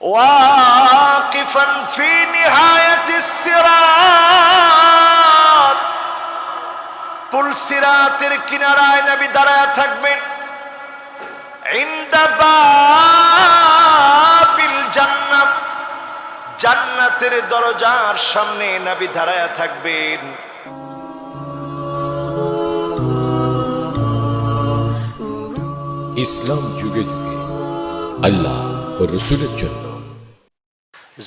ওয়াকিফান ফি নিহায়াতিস সিরাত, পুল সিরাতের কিনারায় নবী দাঁড়ায় থাকবেন। ইনদা বাবিল জান্নাহ, জান্নাতের দরজার সামনে নবী দাঁড়ায় থাকবেন। ইসলাম যুগে যুগে আল্লাহ ও রসুলের জন্য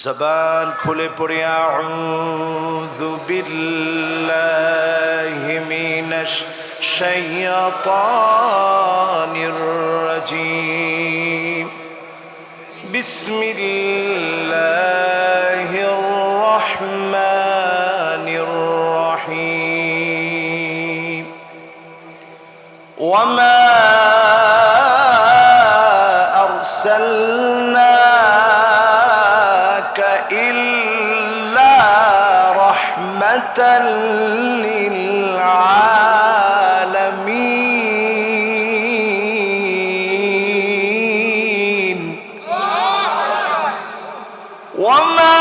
জবান খুলে পড়ে আউযু বিল্লাহি মিনাশ শাইতানির রাজীম। বিসমিল্লাহির রহমানির রহিম। ওয়ামা আরসালনাকা ইল্লা রাহমাতাল লিল আলামিন। ওয়ামা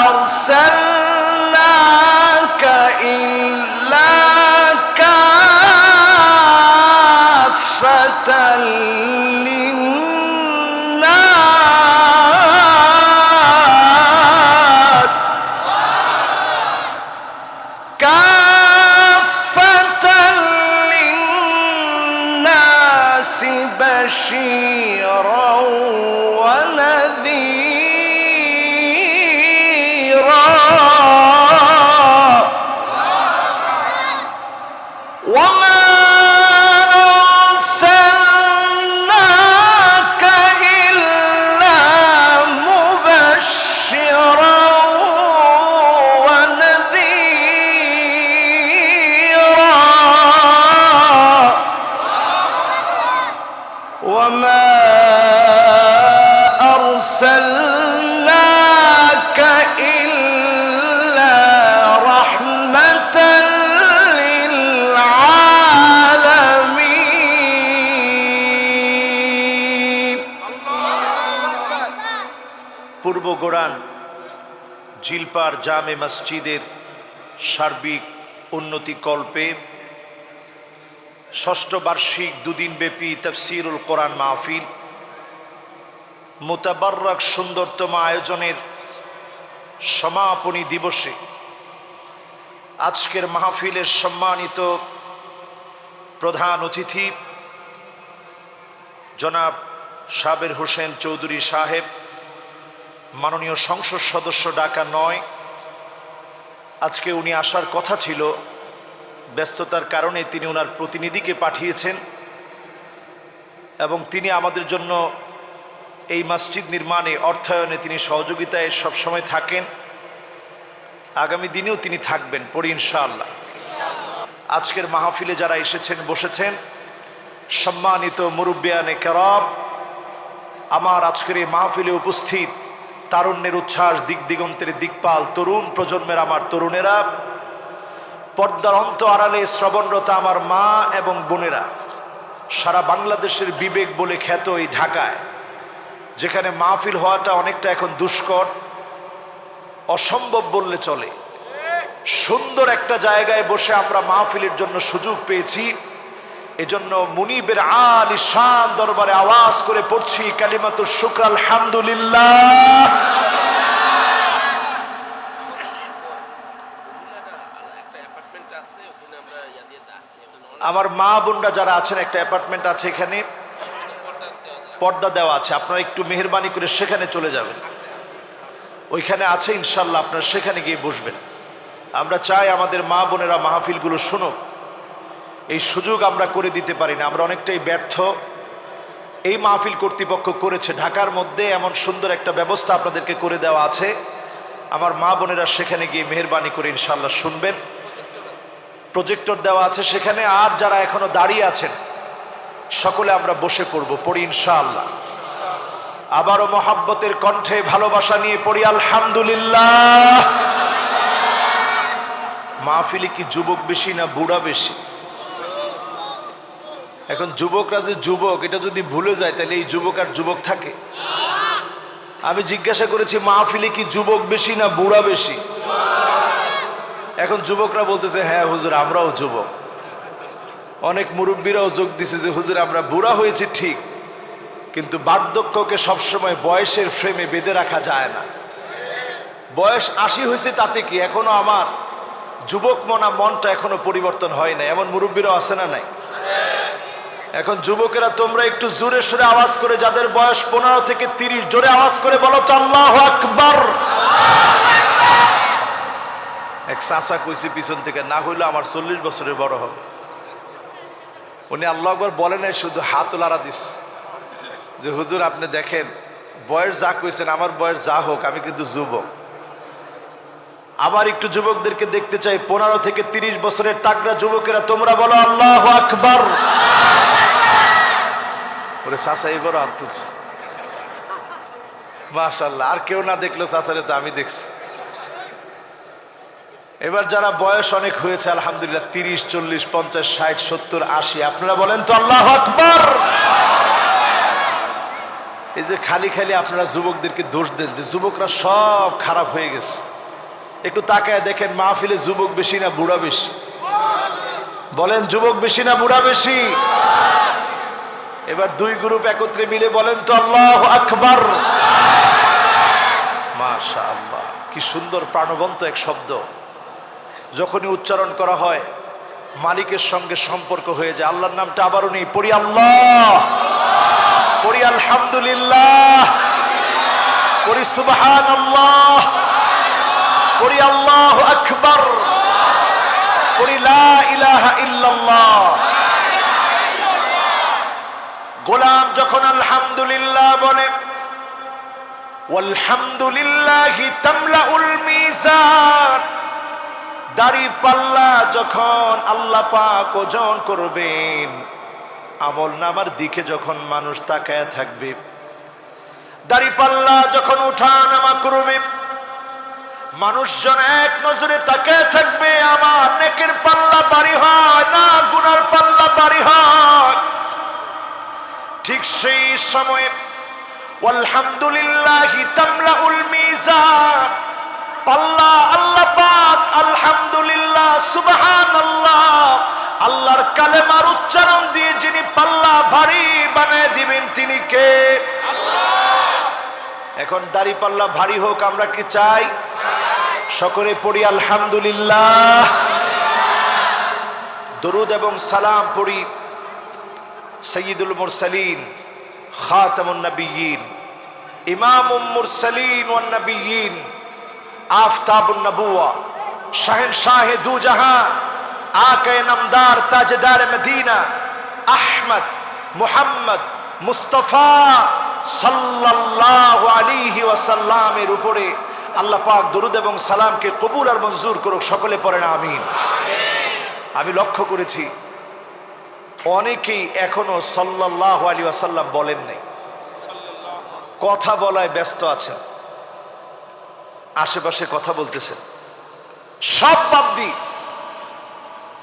আরসালনাকা ইল্লা কাফাতাল লিন্নাস, কাফাতাল লিন্নাসি বাশীরাও ওয়া নাযীরা। ওয়ামা আরসালনাকা ইল্লা মুবাশশিরাও ওয়া নাযীরা। ওয়ামা আরসালনাকা ইল্লা রাহমাতাল লিল আলামিন। পূর্ব গোরান জিলপার জামে মসজিদের সার্বিক উন্নতি কল্পে ষষ্ঠ বার্ষিক দুদিনব্যাপী তাফসীরুল কোরআন মাহফিল মুতাবাররাক সুন্দরতম আয়োজনের সমাপনী দিবসে আজকের মাহফিলের সম্মানিত প্রধান অতিথি জনাব সাবের হোসেন চৌধুরী সাহেব, মাননীয় সংসদ সদস্য ঢাকা ৯। আজকে উনি আসার কথা ছিল, ব্যস্ততার কারণে তিনি ওনার প্রতিনিধিকে পাঠিয়েছেন এবং তিনি আমাদের জন্য এই মসজিদ নির্মাণে অর্থায়নে তিনি সহযোগিতায় সবসময় থাকেন, আগামী দিনেও তিনি থাকবেন পড়ি ইনশাআল্লাহ। আজকের মাহফিলে যারা এসেছেন বসেছেন, সম্মানিত মুরব্বিয়ানে কেরাম, আমার আজকের এই মাহফিলে উপস্থিত তারুণ্যের উচ্ছ্বাস, দিক দিগন্তের দিকপাল তরুণ প্রজন্মের আমার তরুণেরা, পর্দার অন্ত আড়ালে শ্রবণরত আমার মা এবং বোনেরা, সারা বাংলাদেশের বিবেক বলে খ্যাত এই ঢাকায়, যেখানে মাহফিল হওয়াটা অনেকটা এখন দুষ্কর, অসম্ভব বললে চলে, সুন্দর একটা জায়গায় বসে আমরা মাহফিলের জন্য সুযোগ পেয়েছি। এজন্য মুনিবের আলী শান দরবারে আওয়াজ করে পড়ছি কালিমাতুশ শুকর আলহামদুলিল্লাহ। আমার মা বোনরা যারা আছেন, একটা অ্যাপার্টমেন্ট আছে এখানে, পর্দা দেওয়া আছে, আপনারা একটু মেহেরবানি করে সেখানে চলে যাবেন, ওইখানে আছে ইনশাল্লাহ, আপনারা সেখানে গিয়ে বসবেন। আমরা চাই আমাদের মা বোনেরা মাহফিলগুলো শুনুক, এই সুযোগ আমরা করে দিতে পারি না, আমরা অনেকটাই ব্যর্থ। এই মাহফিল কর্তৃপক্ষ করেছে, ঢাকার মধ্যে এমন সুন্দর একটা ব্যবস্থা আপনাদেরকে করে দেওয়া আছে, আমার মা বোনেরা সেখানে গিয়ে মেহেরবানি করে ইনশাল্লাহ শুনবেন। প্রজেক্টর দেওয়া আছে সেখানে, আর যারা এখনো দাঁড়িয়ে আছেন সকলে আমরা বসে পড়ব পড়ি ইনশাআল্লাহ। আবারও মহাব্বতের কণ্ঠে ভালোবাসা নিয়ে পড়ি আলহামদুলিল্লাহ। মাহফিলে কি যুবক বেশি না বুড়া বেশি? এখন যুবকরা যে যুবক এটা যদি ভুলে যায় তাহলে এই যুবক আর যুবক থাকে? আমি জিজ্ঞাসা করেছি মাহফিলে কি যুবক বেশি না বুড়া বেশি? এখন যুবকরা বলতেছে হ্যাঁ হুজুর আমরাও যুবক। অনেক মুরব্বীরাও যোগ দিছে যে হুজুর আমরা বুড়া হয়েছি ঠিক, কিন্তু বার্ধক্যকে সবসময় বয়সের ফ্রেমে বেঁধে রাখা যায় না। বয়স 80 হয়েছে তাতে কি, এখনো আমার যুবক মনটা এখনো পরিবর্তন হয় না, এমন মুরব্বীরাও আছে না নাই? এখন যুবকেরা তোমরা একটু জোরে সোরে আওয়াজ করে, যাদের বয়স 15 থেকে 30, জোরে আওয়াজ করে বলো তো আল্লাহু আকবার। এক চাচা কইছে পিছন থেকে, না হইলে আমার 40 বছরের বড় হবে। উনি আল্লাহু আকবার বলে নাই, শুধু হাত লাড়া দিস যে হুজুর আপনি দেখেন বয়স যা কইছেন, আমার বয়স যা হোক আমি কিন্তু যুবক। আবার একটু যুবকদেরকে দেখতে চাই, 15 থেকে 30 বছরের তাগড়া যুবকেরা তোমরা বলো আল্লাহু আকবার। ওরে চাচা এবারও হাত তুলছে, মাশাআল্লাহ। আর কেউ না দেখলো চাচারে তো আমি দেখছি। এবার যারা বয়স অনেক হয়েছে আলহামদুলিল্লাহ, 30, 40, 50, 60, 70, 80, আপনারা বলেন তো আল্লাহু আকবার। এই যে খালি খালি আপনারা যুবকদেরকে দোষ দেন যে যুবকরা সব খারাপ হয়ে গেছে, একটু তাকায় দেখেন মাহফিলে যুবক বেশি না বুড়া বেশি? বলেন যুবক বেশি না বুড়া বেশি? এবার দুই গ্রুপ একত্রে মিলে বলেন তো আল্লাহু আকবার। মাশাআল্লাহ, কি সুন্দর প্রাণবন্ত এক শব্দ। যখনই উচ্চারণ করা হয় মালিকের সঙ্গে সম্পর্ক হয়ে যায়। আল্লাহর নামটা আবারও নেই, পড়ি আল্লাহ, পড়ি আলহামদুলিল্লাহ, পড়ি সুবহানাল্লাহ, পড়ি আল্লাহু আকবার, পড়ি লা ইলাহা ইল্লাল্লাহ। গোলাম যখন আলহামদুলিল্লাহ বলে, ওয়ালহামদুলিল্লাহি তামলাউল মিজান, দাড়ি পাল্লা যখন আল্লাহ পাক ওজন করবেন, আমল নামার দিকে যখন মানুষ তাকায় থাকবে, দাড়ি পাল্লা যখন উঠা নামা করবে, মানুষজন এক নজরে তাকায় থাকবে, আমার নেকের পাল্লা ভারী হয় না গুনার পাল্লা ভারী হয়। ঠিক সেই সময়ে ওয়ালহামদুলিল্লাহি তামলাউল মিজান, পাল্লা আল্লাহ পাক আলহামদুলিল্লাহ সুবহানাল্লাহ আল্লাহর কালেমার উচ্চারণ দিয়ে যিনি পাল্লা ভারী বানায় দিবেন তিনি কে? আল্লাহ। এখন দাড়ি পাল্লা ভারী হোক আমরা কি চাই? সকলে পড়ি আলহামদুলিল্লাহ। দরুদ এবং সালাম পড়ি সাইয়্যিদুল মুরসালিন, খাতামুন নবিয়্যিন, ইমামুল মুরসালিন ওয়ান নবিয়্যিন, আফতাবুন নবুওয়া, শাহেনশাহে দু জাহান, আকায়ে নামদার তাজদার মদিনা, আহমদ মুহাম্মদ মুস্তাফা সাল্লাল্লাহু আলাইহি ওয়াসাল্লামের উপরে আল্লাহ পাক দরুদ এবং সালামকে কবুল আর মঞ্জুর করুক। সকলে পড়েন আমিন। আমি লক্ষ্য করেছি অনেকেই এখনো সাল্লাল্লাহু আলাইহি ওয়াসাল্লাম বলেন নাই, কথা বলায় ব্যস্ত আছেন, আশেপাশে কথা বলতেছেন, সব বাদ দি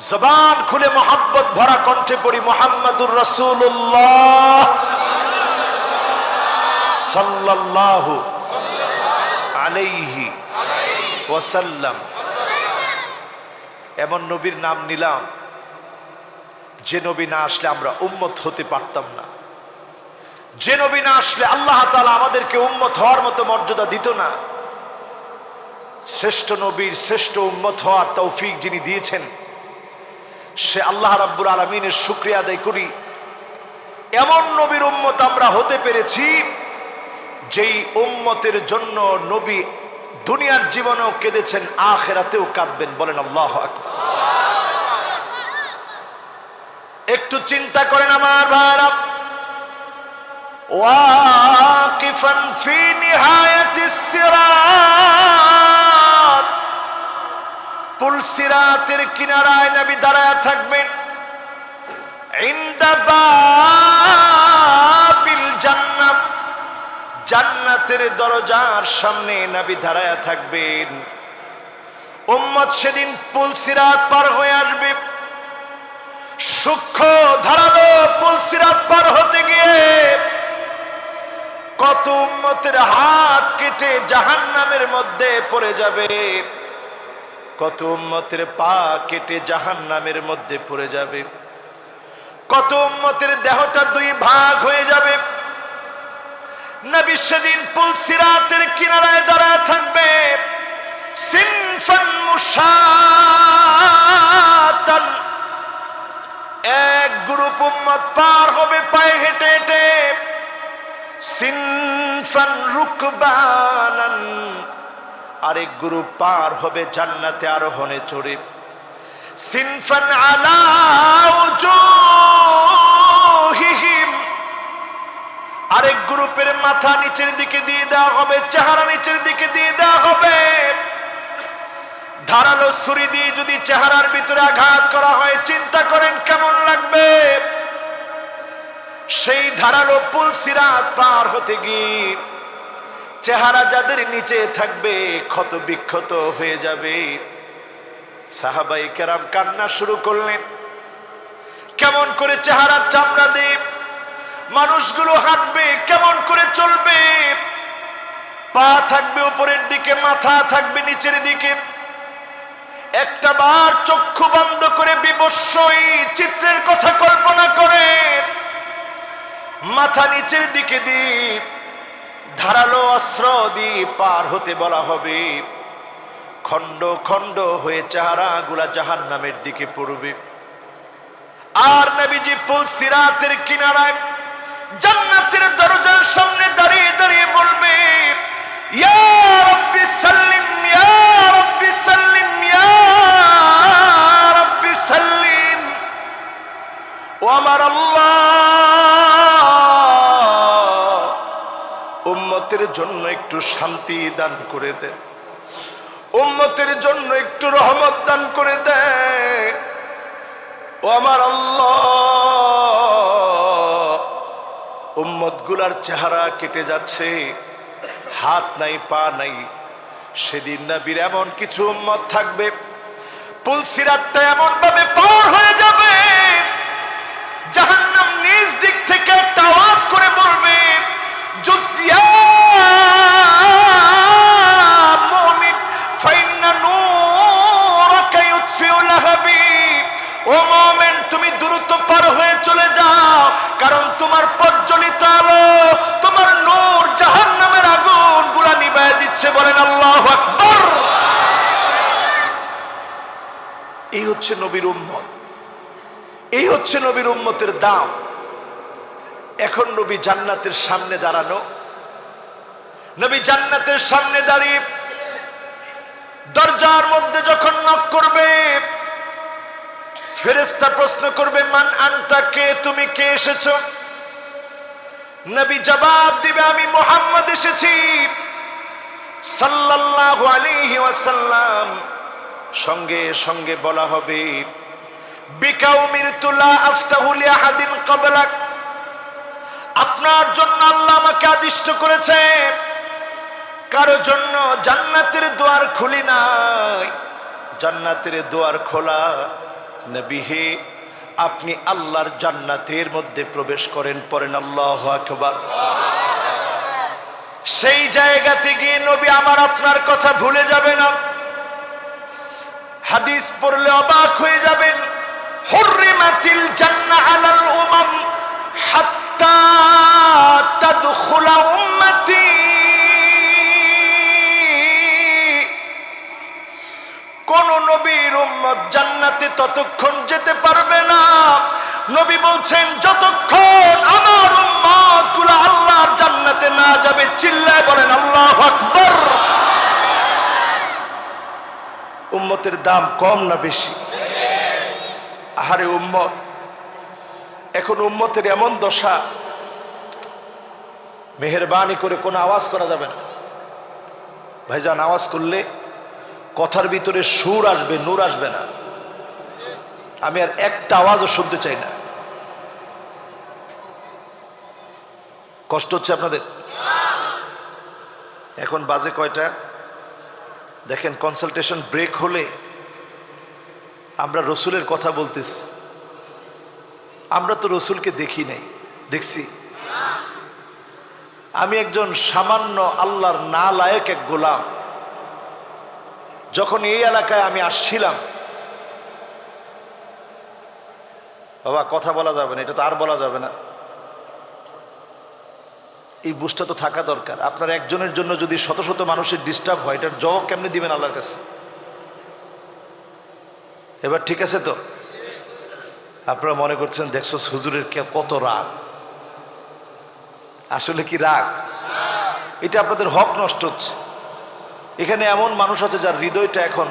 জবান খুলে মোহাব্বত ভরা কণ্ঠে পড়ি মুহাম্মাদুর রাসূলুল্লাহ সাল্লাল্লাহু আলাইহি ওয়াসাল্লাম। এমন নবীর নাম নিলাম যে নবী না আসলে আমরা উম্মত হতে পারতাম না, যে নবী না আসলে আল্লাহ তাআলা আমাদেরকে উম্মত হওয়ার মতো মর্যাদা দিত না। শ্রেষ্ঠ নবীর শ্রেষ্ঠ উম্মত হওয়ার তৌফিক যিনি দিয়েছেন সে আল্লাহ রাব্বুল আলামিনের শুকরিয়া আদায় করি। এমন নবীর উম্মত আমরা হতে পেরেছি যেই উম্মতের জন্য নবী দুনিয়ার জীবনেও কেঁদেছেন, আখিরাতেও কাঁদবেন। বলেন আল্লাহু আকবার। একটু চিন্তা করেন আমার ভাইরা, ওয়াকিফান ফি নিহায়াতিস সিরাত, পুল সিরাতের কিনারায় নবী দাঁড়ায় থাকবেন, ইনদা বাবিল জান্নাহ, জান্নাতের দরজার সামনে নবী দাঁড়ায় থাকবেন। উম্মত সেদিন পুল সিরাত পার হয়ে আসবে, সূক্ষ্ম ধারালো পুল সিরাত পার হতে গিয়ে কত উম্মতের হাত কেটে জাহান্নামের মধ্যে পড়ে যাবে, কত উম্মতের পা কেটে জাহান্নামের মধ্যে পড়ে যাবে, কত উম্মতের দেহটা দুই ভাগ হয়ে যাবে। নবী সেদিন পুলসিরাতের কিনারায় দাঁড়ায় থাকবে, সিনফান মুশাতান, এক গ্রুপ উম্মত পার হবে পায়ে হেঁটে হেঁটে, সিনফান রুকবানান, আরেক গ্রুপ পার হবে জান্নাতে আরোহণে চড়ে, সিনফান আলা উজুহিহিম, আরেক গ্রুপের মাথা নিচের দিকে দিয়ে দেওয়া হবে, চেহারা নিচের দিকে দিয়ে দেওয়া হবে। ধারালো ছুরি দিয়ে যদি চেহারার ভিতরে আঘাত করা হয়, চিন্তা করেন কেমন লাগবে। সেই ধারালো পুলসিরাত পার হতে গিয়ে চেহারা যাদের নিচে থাকবে ক্ষত বিক্ষত হয়ে যাবে। সাহাবাই কেরাম কান্না শুরু করলেন, কেমন করে চেহারার চামড়া দিয়ে মানুষগুলো হাঁটবে, কেমন করে চলবে, পা থাকবে উপরের দিকে, মাথা থাকবে নিচের দিকে। একটা বার চক্ষু বন্ধ করে বিবস্বই চিত্রের কথা কল্পনা করে মাথা নিচের দিকে দিয়ে ধারালো অস্ত্র দিয়ে পার হতে বলা হবে। খন্ড খন্ড হয়ে চেহারা গুলা জাহান্নামের দিকে পড়বে। আর নবীজি পুলসিরাতের কিনারায় জান্নাতের দরজার সামনে দাঁড়িয়ে দাঁড়িয়ে বলবে, ইয়া রাব্বি সাল্লিম, ইয়া রাব্বি সাল্লিম, ইয়া রাব্বি সাল্লিম। ও আমার আল্লাহ, উম্মতের জন্য একটু শান্তি দান করে দেন, উম্মতের জন্য একটু রহমত দান করে দেন। ও আমার আল্লাহ, উম্মত গুলার চেহারা কেটে যাচ্ছে, হাত নাই পা নাই। সেদিন নবীর এমন কিছু উম্মত থাকবে, পুলসিরাতটা এমন ভাবে পার হয়ে যাবে, জাহান্নাম নিজ দিক থেকে একটা আওয়াজ করে বলবে, জুসিয়া মুমিন ফাইন্না নূরাকা ইউতফিউ লাহাবি। ও মুমিন, তুমি দ্রুত পার হয়ে চলে যাও, কারণ তোমার প্রজ্বলিত আলো, তোমার নূর জাহান্নামের আগুন গুলা নিভায় দিচ্ছে। বলেন আল্লাহু আকবার। এই হচ্ছে নবীর উম্মত, এই হচ্ছে নবীর উম্মতের দাম। এখন নবী জান্নাতের সামনে দাঁড়ানো, নবী জান্নাতের সামনে দাঁড়িয়ে দরজার মধ্যে যখন নক করবে, ফেরেশতা প্রশ্ন করবে, মান আনতা, কে তুমি, কে এসেছো? নবী জবাব দিবে, আমি মুহাম্মদ এসেছি সাল্লাল্লাহু আলাইহি ওয়াসাল্লাম। সঙ্গে সঙ্গে বলা হবে, বিকা উমিরতু লা আফতাহু লিআহাদিন ক্বাবলাক, আপনার জন্য আল্লাহ আমাকে আদিষ্ট করেছে, কারো জন্য জান্নাতের দুয়ার খুলি নাই। জান্নাতের দুয়ার খোলা। নবী হে, আপনি আল্লাহর জান্নাতের মধ্যে প্রবেশ করেন। পড়েন আল্লাহু আকবার। সেই জায়গাতে গিয়ে নবী আমার আপনার কথা ভুলে যাবে না। হাদিস পড়লে অবাক হয়ে যাবেন। হুররিমাতিল জান্নাহ আলাল উমাম হাত্তা তাদখুলা উম্মতি। কোন নবীর উম্মত জান্নাতে ততক্ষণ যেতে পারবে না, নবী বলছেন যতক্ষণ আমার উম্মত গুলো আল্লাহর জান্নাতে না যাবে। চিল্লায় বলেন আল্লাহু আকবার। উম্মতের দাম কম না বেশি? আহারে উম্মত, এখন উম্মতের এমন দশা, মেহেরবানি করে কোনো আওয়াজ করা যাবে না ভাইজান। আওয়াজ করলে কথার ভিতরে সুর আসবে, নূর আসবে না। আমি আর একটা আওয়াজও শুনতে চাই না। কষ্ট হচ্ছে আপনাদের? এখন বাজে কয়টা দেখেন। কনসালটেশন ব্রেক হলে আমরা রসুলের কথা বলতেছি। আমরা তো রসুলকে দেখি নাই, দেখছি? আমি একজন সামান্য আল্লাহর না লায়েক এক গোলাম। যখন এই এলাকায় আমি আসছিলাম, বাবা কথা বলা যাবে না, এটা তো আর বলা যাবে না, এই বুঝটা তো থাকা দরকার। আপনার একজনের জন্য যদি শত শত মানুষের ডিস্টার্ব হয়, এটার জবাব কেমনি দিবেন আল্লাহর কাছে? এবার ঠিক আছে তো? আপনারা মনে করছেন দেখছো হুজুরের কত রাগ, আসলে কি রাগ? এটা আপনাদের হক নষ্ট হচ্ছে। এখানে এমন মানুষ আছে যার হৃদয়টা এখন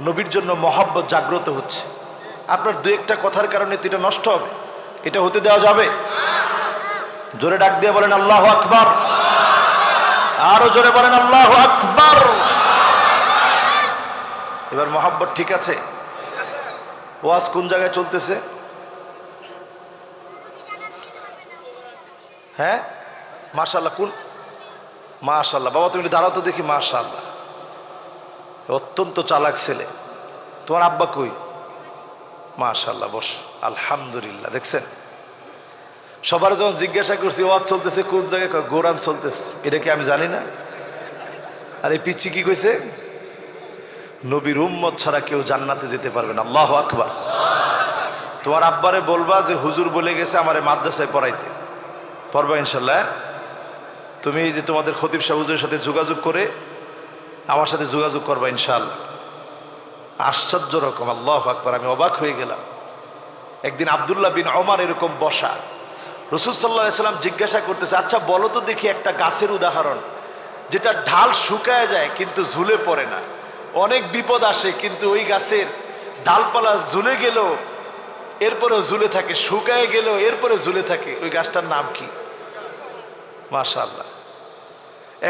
নবীর জন্য মহব্বত জাগ্রত হচ্ছে। আপনার দু একটা কথার কারণে তো এটা নষ্ট হবে, এটা হতে দেওয়া যাবে? জোরে ডাক দিয়ে বলেন আল্লাহু আকবার, আরো জোরে বলেন আল্লাহু আকবার। এবার মহব্বত ঠিক আছে? ওয়াজ কোন জায়গায় চলতেছে? হ্যাঁ মাশাআল্লাহ, কোন মাশাআল্লাহ। বাবা তুমি দাঁড়াও তো দেখি, মাশাআল্লাহ অত্যন্ত চালাক ছেলে। তোমার আব্বা কই? মাশাআল্লাহ, বস। আলহামদুলিল্লাহ। দেখছেন, সবার যখন জিজ্ঞাসা করছি ওয়াজ চলতেছে কোন জায়গায়, গোরান চলতেছে, এটা কি আমি জানি না? আর এই পিচ্ছি কি কইছে? নবীর উম্মত ছাড়া কেউ জান্নাতে যেতে পারবে না। আল্লাহু আকবার। তোমার আব্বারে বলবা যে হুজুর বলে গেছে আমারে মাদ্রাসায় পড়াইতে, পড়বা ইনশাল্লাহ। তুমি যে তোমাদের খতিব সাহেব হুজুরের সাথে যোগাযোগ করে আমার সাথে যোগাযোগ করবা ইনশাআল্লাহ। আশ্চর্য রকম, আল্লাহু আকবার, আমি অবাক হয়ে গেলাম। একদিন আব্দুল্লাহ বিন ওমর এরকম বসা, রাসূল সাল্লাল্লাহু আলাইহি সাল্লাম জিজ্ঞাসা করতেছে, আচ্ছা বলো তো দেখি একটা গাছের উদাহরণ যেটা ঢাল শুকায় যায় কিন্তু ঝুলে পড়ে না, অনেক বিপদ আসে কিন্তু ওই গাছের ডালপালা ঝুলে গেল এরপরেও ঝুলে থাকে, শুকায় গেল এরপরে ঝুলে থাকে, ওই গাছটার নাম কি? মাশাআল্লাহ।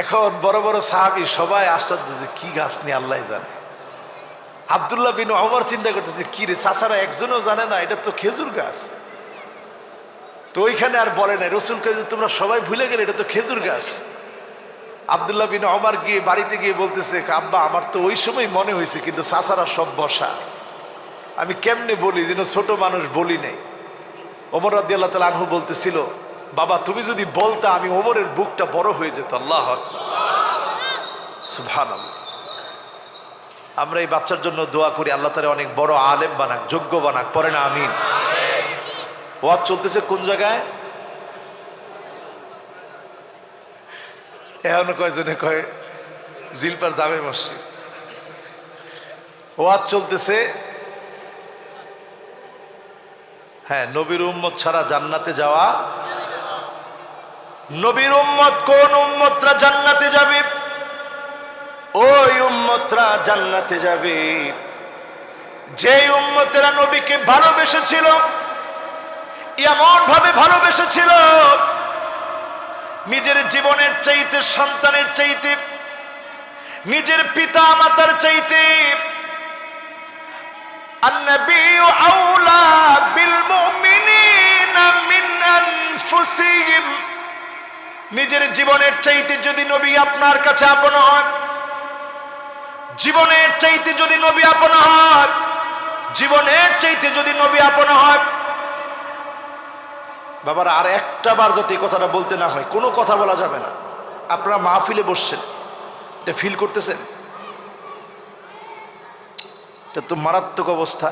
এখন বড় বড় সাহাবী সবাই আশ্চর্য যে কি গাছ নিয়ে আল্লাহ জানে। আব্দুল্লাহ বিন ওমর চিন্তা করতেছে, কি রে চাচারা একজনও জানে না, এটা তো খেজুর গাছ। তো ওইখানে আর বলে নাই, রাসূল কয় যে তোমরা সবাই ভুলে গেলে এটা তো খেজুর গাছ। আব্দুল্লাহ বিন ওমর গিয়ে বাড়িতে গিয়ে বলতেছে, আব্বা আমার তো ওই সময় মনে হয়েছে কিন্তু চাচারা সব বসা, আমি কেমনে বলি, যেন ছোট মানুষ বলি নাই। ওমর রাদিয়াল্লাহু তাআলা আনহু বলতেছিল, বাবা তুমি যদি বলতা আমি ওমরের বুকটা বড় হয়ে যেত। আল্লাহু আকবার, সুবহানাল্লাহ। আমরা এই বাচ্চার জন্য দোয়া করি আল্লাহ তাআলা অনেক বড় আলেম বানাক, যোগ্য বানাক, পড়ে না আমিন। ওয়াজ চলতেছে কোন জায়গায়? এখন কয়জনে কয় জিলপার জামে মসজিদ। ওয়াজ চলতেছে, হ্যাঁ, নবীর উম্মত ছাড়া জান্নাতে যাওয়া। নবীর উম্মত কোন উম্মতরা জান্নাতে যাবে? ওই উম্মতরা জান্নাতে যাবে যে উম্মতেরা নবীকে ভালোবেসেছিল, এমন ভাবে ভালোবেসেছিল নিজের জীবনের চাইতে, সন্তানের চাইতে, নিজের পিতা মাতার চাইতে। আন-নাবিয়্যু আওলা বিল মুমিনিনা মিন আনফুসিহিম। নিজের জীবনের চাইতে যদি নবী আপনার কাছে আপন হয়, জীবনের চাইতে যদি নবী আপন হয়, জীবনের চাইতে যদি নবী আপন হয়, বাবার আর একটা বার যাতে এই কথাটা বলতে না হয়, কোনো কথা বলা যাবে না। আপনারা মাহফিলে বসছেন, এটা ফিল করতেছেন? এটা তো মারাত্মক অবস্থা।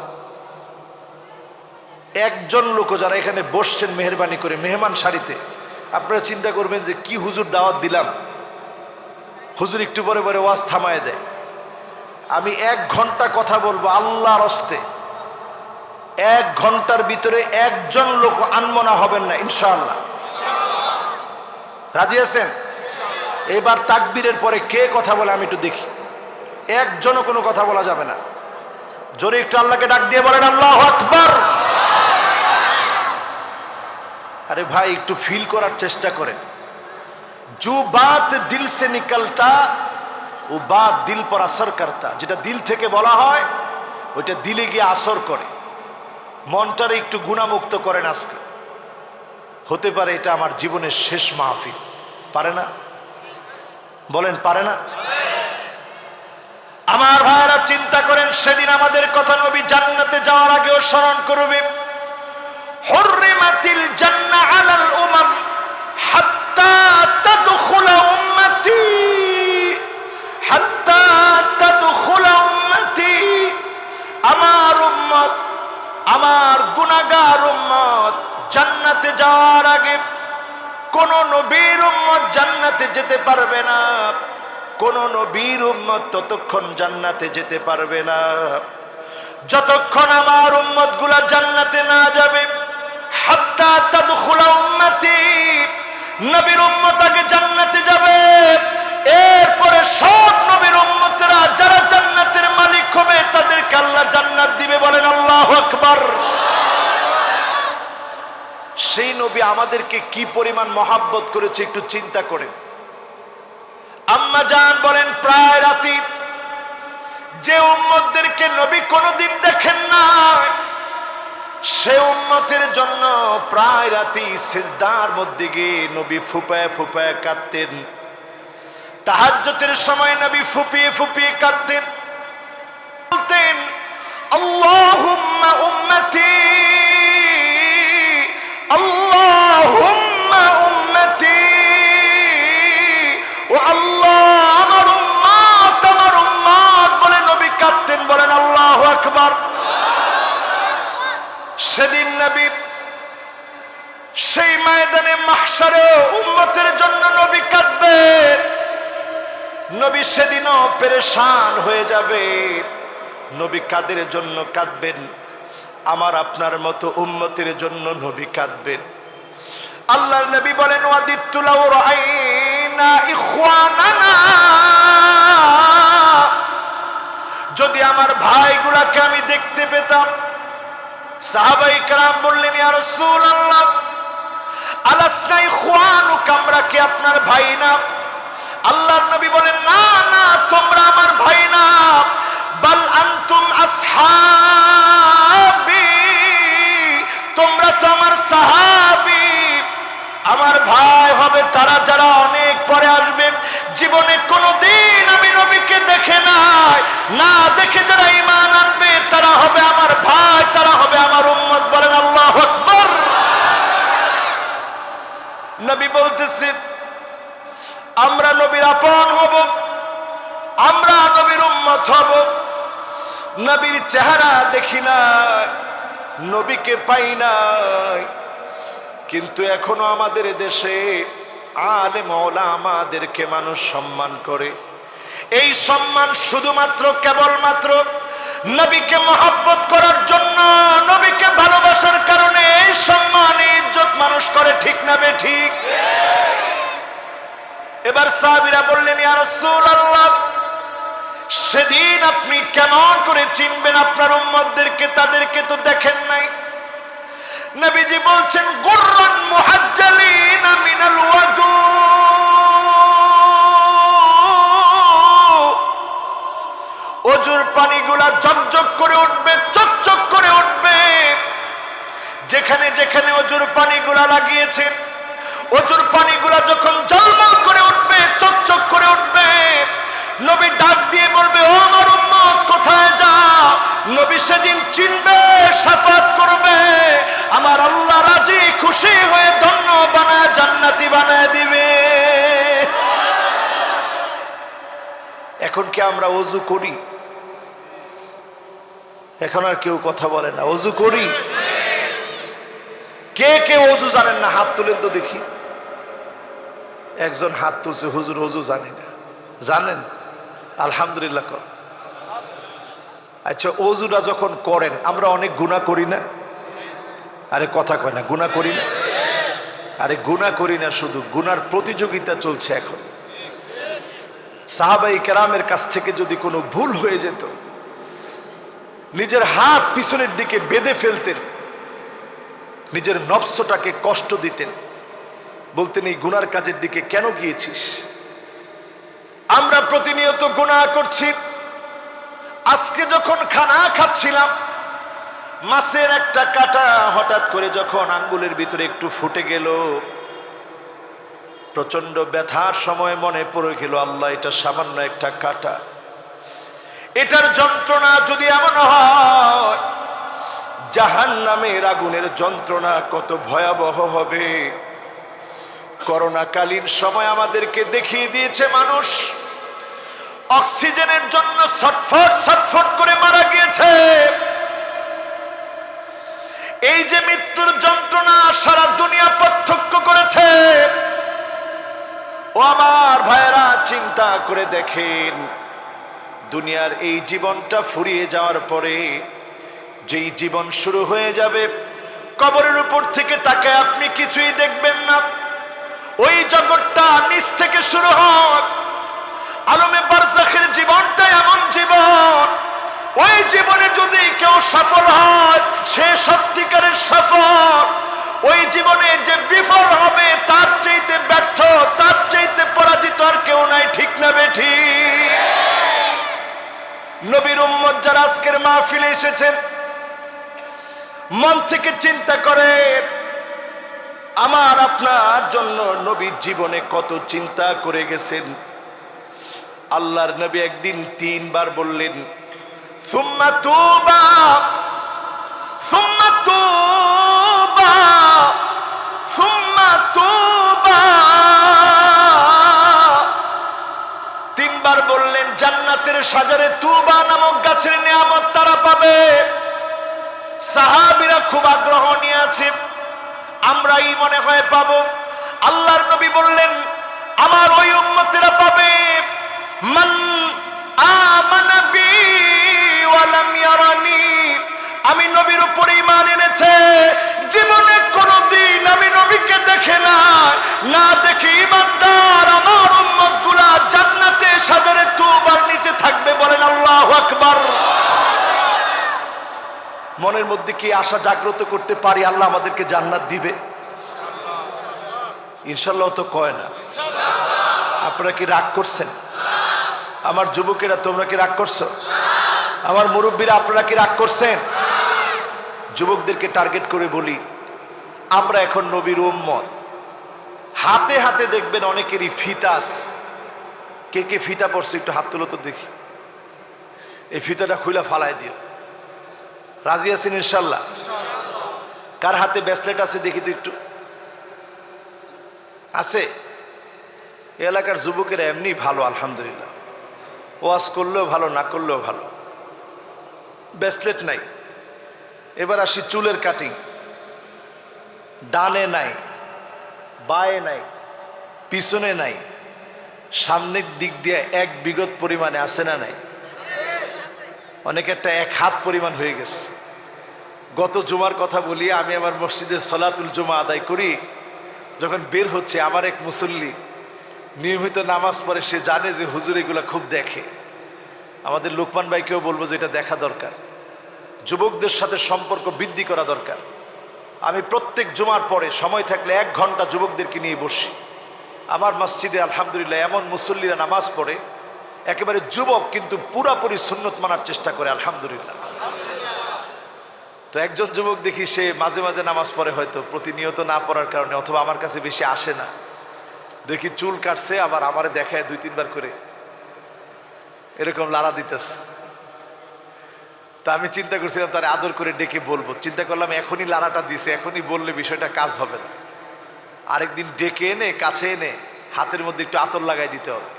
একজন লোক যারা এখানে বসছেন মেহেরবানি করে মেহমান সারিতে, আপনারা চিন্তা করবেন যে কি হুজুর দাওয়াত দিলাম, হুজুর একটু পরে পরে ওয়াজ থামায় দেয়। আমি 1 ঘন্টা কথা বলবো আল্লাহর হস্তে, 1 ঘন্টার ভিতরে একজন লোক আনমনা হবেন না ইনশাআল্লাহ। রাজি আছেন? এবার তাকবীরের পরে কে কথা বলে আমি একটু দেখি। একজনও কোনো কথা বলা যাবে না। জোরে একটু আল্লাহকে ডাক দিয়ে বলেন আল্লাহু আকবার। আরে ভাই একটু ফিল করার চেষ্টা করেন। जो बात दिल से निकलता वो बात दिल पर असर करता। যেটা দিল থেকে বলা হয় ওইটা দিলে গিয়ে আসর করে। মনটারে একটু গুনাহমুক্ত করেন আজকে। হতে পারে এটা আমার জীবনের শেষ মাহফিল। পারে না? বলেন পারে না? আমার ভাইরা চিন্তা করেন, সেদিন আমাদের কথা নবী জান্নাতে যাওয়ার আগেও স্মরণ করবে। হুররিমাতিল জান্নাহ আলাল উমাম হাত্তা যাওয়ার আগে কোন নবীর উম্মত জান্নাতে যেতে পারবে না, কোন নবীর উম্মত ততক্ষণ জান্নাতে যেতে পারবে না যতক্ষণ আমার উম্মত গুলা জান্নাতে না যাবে। হাত্তা তাদখুলা উম্মতি, নবীর উম্মত আগে জান্নাতে যাবে, এরপরে সব নবীর উম্মতেরা যারা জান্নাতের মালিক হবে তাদেরকে আল্লাহ জান্নাত দিবে। বলেন আল্লাহু আকবার। সেই নবী আমাদেরকে কি পরিমাণ মহাব্বত করেছে একটু চিন্তা করেন। আম্মা জান বলেন প্রায় রাতে যে উম্মতদেরকে নবী কোনোদিন দেখেন না সে উম্মতের জন্য প্রায় রাতে সিজদার মধ্যে গিয়ে নবী ফুপায় ফুপায় কাঁদতেন। তাহাজ্জুদের সময় নবী ফুপিয়ে ফুপিয়ে কাঁদতেন, বলতেন আল্লাহুম্মা উম্মতি, আল্লাহুম্মা উম্মতি, ও আল্লাহ আমার উম্মত আমার উম্মত বলে নবী কাঁদতেন। বলেন আল্লাহু আকবার। সেদিন নবী সেই ময়দানে মাহশারে উম্মতের জন্য নবী কাঁদবেন। নবী সেদিনও পেরেশান হয়ে যাবে। নবী কাদের জন্য কাঁদবেন? আমার আপনার মতো উম্মতের জন্য নবী কাঁদবেন। আল্লাহর নবী বলেন ওয়াদিতু লাউ রাআইনা ইখওয়ানানা, যদি আমার ভাইগুলাকে আমি দেখতে পেতাম। সাহাবায়ে কেরাম বললেন ইয়া রাসূলুল্লাহ আলাসনা ইখওয়ানুকা, আমরা কি আপনার ভাই না? আল্লাহর নবী বলেন না না, তোমরা আমার ভাই না, বাল আনতুম আসহাবি, তোমরা তো আমার সাহাবী। আমার ভাই হবে তারা যারা অনেক পরে আসবে, জীবনে কোনোদিন আমি নবীকে দেখে নাই, না দেখে যারা ঈমান আনবে তারা হবে আমার ভাই, তারা হবে আমার উম্মত। বলেন আল্লাহু আকবার। নবী বলতেছে আমরা নবীর আপন হব, আমরা নবীর উম্মত হব। নবীর চেহারা দেখি না, নবীকে পাই নাই, কিন্তু এখনো আমাদের দেশে আলেম ওলামাদেরকে মানুষ সম্মান করে। এই সম্মান শুধুমাত্র কেবলমাত্র নবীকে মহব্বত করার জন্য, নবীকে ভালোবাসার কারণে এই সম্মান ইজ্জত মানুষ করে। ঠিক না বে ঠিক? এবার সাহাবীরা বললেন ইয়া রাসূলুল্লাহ সেদিন আপনি কেমন করে চিনবেন আপনার উম্মতদেরকে? তাদেরকে তো দেখেন নাই। নবীজি বলছেন গুররান মুহাজ্জালিনা মিনাল ওয়াদু, ওজুর পানিগুলা ঝকঝক করে উঠবে, চকচক করে উঠবে। যেখানে যেখানে ওজুর পানিগুলা লাগিয়েছেন, ওজুর পানিগুলা যখন ঝলমল করে উঠবে, চকচক করে উঠবে, নবী ডাক দিয়ে বলবে ও আমার উম্মত কোথায় যাও? নবী সেদিন চিনবে, শাফাত করবে, আমার আল্লাহ রাজি খুশি হয়ে ধন্য বানায় জান্নাতি বানায় দিবে। এখন কি আমরা ওযু করি? এখন আর কেউ কথা বলে না। ওযু করি? কে কে ওযু জানেন না? হাত তুলেন তো দেখি। একজন হাত তুলছে, হুজুর ওযু জানি না। জানেন? আলহামদুলিল্লাহ। আচ্ছা, ওযুটা যখন করেন আমরা অনেক গুনাহ করি না? আরে কথা কয় না, গুনাহ করি না? আরে গুনাহ করি না, শুধু গুনার প্রতিযোগিতা চলছে এখন। সাহাবায়ে কেরামের কাছ থেকে যদি কোনো ভুল হয়ে যেত, নিজের হাত পিছনের দিকে বেঁধে ফেলতেন, নিজের নফসটাকে কষ্ট দিতেন, বলতেন এই গুনার কাজের দিকে কেন গিয়েছিস? আমরা প্রতিনিয়ত গুনাহ করছি। আজকে যখন খানা খাচ্ছিলাম, মাছের একটা কাঁটা হঠাৎ করে যখন আঙ্গুলের ভিতরে একটু ফুটে গেল, প্রচন্ড ব্যথার সময় মনে পড়ে গেল আল্লাহ এটা সামান্য একটা কাঁটা, এটার যন্ত্রণা যদি এমন হয় জাহান্নামের আগুনের যন্ত্রণা কত ভয়াবহ হবে। করোনাকালীন সময় আমাদেরকে দেখিয়ে দিয়েছে মানুষ অক্সিজেনের জন্য ছটফট ছটফট করে মারা গিয়েছে। এই যে মৃত্যুর যন্ত্রণা সারা দুনিয়া পার্থক্য করেছে, ও আমার ভাইয়েরা চিন্তা করে দেখেন, দুনিয়ার এই জীবনটা ফুরিয়ে যাওয়ার পরে যেই জীবন শুরু হয়ে যাবে, কবরের উপর থেকে তাকায় আপনি কিছুই দেখবেন না। ওই জগৎটা নিচ থেকে শুরু হয়। আলমে বারজাখের জীবনটা এমন জীবন, ওই জীবনে যদি কেউ সফল হয় সে সত্যিকারের সফল। ওই জীবনে যে বিফল হবে তার চাইতে ব্যর্থ, তার চাইতে পরাজিত আর কেউ নাই। ঠিক না বেঠিক? নবীর উম্মত যারা আজকের মাহফিলে এসেছেন, মন থেকে চিন্তা করে আমার আপনার জন্য নবীর জীবনে কত চিন্তা করে গেছেন। আল্লাহর নবী একদিন 3 বার বললেন, সুম্মা তুবা সুম্মা তুবা সুম্মা তুবা। 3 বার বললেন জান্নাতের শাজারে তুবা নামক গাছের নিয়ামত তারা পাবে। সাহাবীরা খুব আগ্রহ নিয়ে আছে, আমরাই মনে হয় পাবো। আল্লাহর নবী বললেন আমার ওই উম্মতেরা পাবে। মান আমানা বি ওয়া লাম ইয়ারানি, আমি নবীর উপর ঈমান এনেছে, জীবনে কোনদিন আমি নবীকে দেখে না দেখে ঈমানদার আমার উম্মতগুলা জান্নাতে শাজারে তুবার নিচে থাকবে। বলেন আল্লাহু আকবার। মনের মধ্যে কি আশা জাগ্রত করতে পারি আল্লাহ আমাদেরকে জান্নাত দিবে? ইনশাআল্লাহ তো কয় না। আপনারা কি রাগ করছেন? আমার যুবকেরা তোমরা কি রাগ করছো? আমার মুরব্বীরা আপনারা কি রাগ করছেন? যুবকদেরকে টার্গেট করে বলি, আমরা এখন নবীর উম্মত। হাতে হাতে দেখবেন অনেকেরই ফিতা আছে। কে কে ফিতা পড়ছে একটু হাত তুলো তো দেখি। এই ফিতাটা খুলে ফালায় দিও। রাজি আছেন ইনশাল্লাহ? কার হাতে ব্রেসলেট আছে দেখি তো একটু। আছে? এলাকার যুবকেরা এমনি ভালো আলহামদুলিল্লাহ, ওয়াজ করলেও ভালো, না করলেও ভালো। ব্রেসলেট নাই। এবার আসি চুলের কাটিং। ডানে নাই, বায়ে নাই, পিছনে নাই, সামনের দিক দিয়ে 1 বিঘত পরিমাণে আছে না নাই? অনেক একটা 1 হাত পরিমাণ হয়ে গেছে। গত জুমার কথা বলি, আমি আমার মসজিদে সলাতুল জুমা আদায় করি, যখন বের হচ্ছে আমার এক মুসল্লি নিয়মিত নামাজ পড়ে, সে জানে যে হুজুর এগুলো খুব দেখে। আমাদের লোকমান ভাইকেও বলবো যে এটা দেখা দরকার, যুবকদের সাথে সম্পর্ক বৃদ্ধি করা দরকার। আমি প্রত্যেক জুমার পরে সময় থাকলে 1 ঘন্টা যুবকদেরকে নিয়ে বসি। আমার মসজিদে আলহামদুলিল্লাহ এমন মুসল্লিরা নামাজ পড়ে, একেবারে যুবক কিন্তু পুরাপুরি সুন্নত মানার চেষ্টা করে আলহামদুলিল্লাহ। তো একজন যুবক দেখি সে মাঝে মাঝে নামাজ পড়ে, হয়তো প্রতিনিয়ত না পড়ার কারণে অথবা আমার কাছে বেশি আসে না, দেখি চুল কাটছে, আবার আমারে দেখায় 2-3 বার করে এরকম লাড়া দিতেছে। তা আমি চিন্তা করছিলাম তার আদর করে ডেকে বলবো। চিন্তা করলাম এখনই লাড়াটা দিছে, এখনই বললে বিষয়টা কাজ হবে না। আরেকদিন ডেকে এনে কাছে এনে হাতের মধ্যে একটু আতর লাগাই দিতে হবে।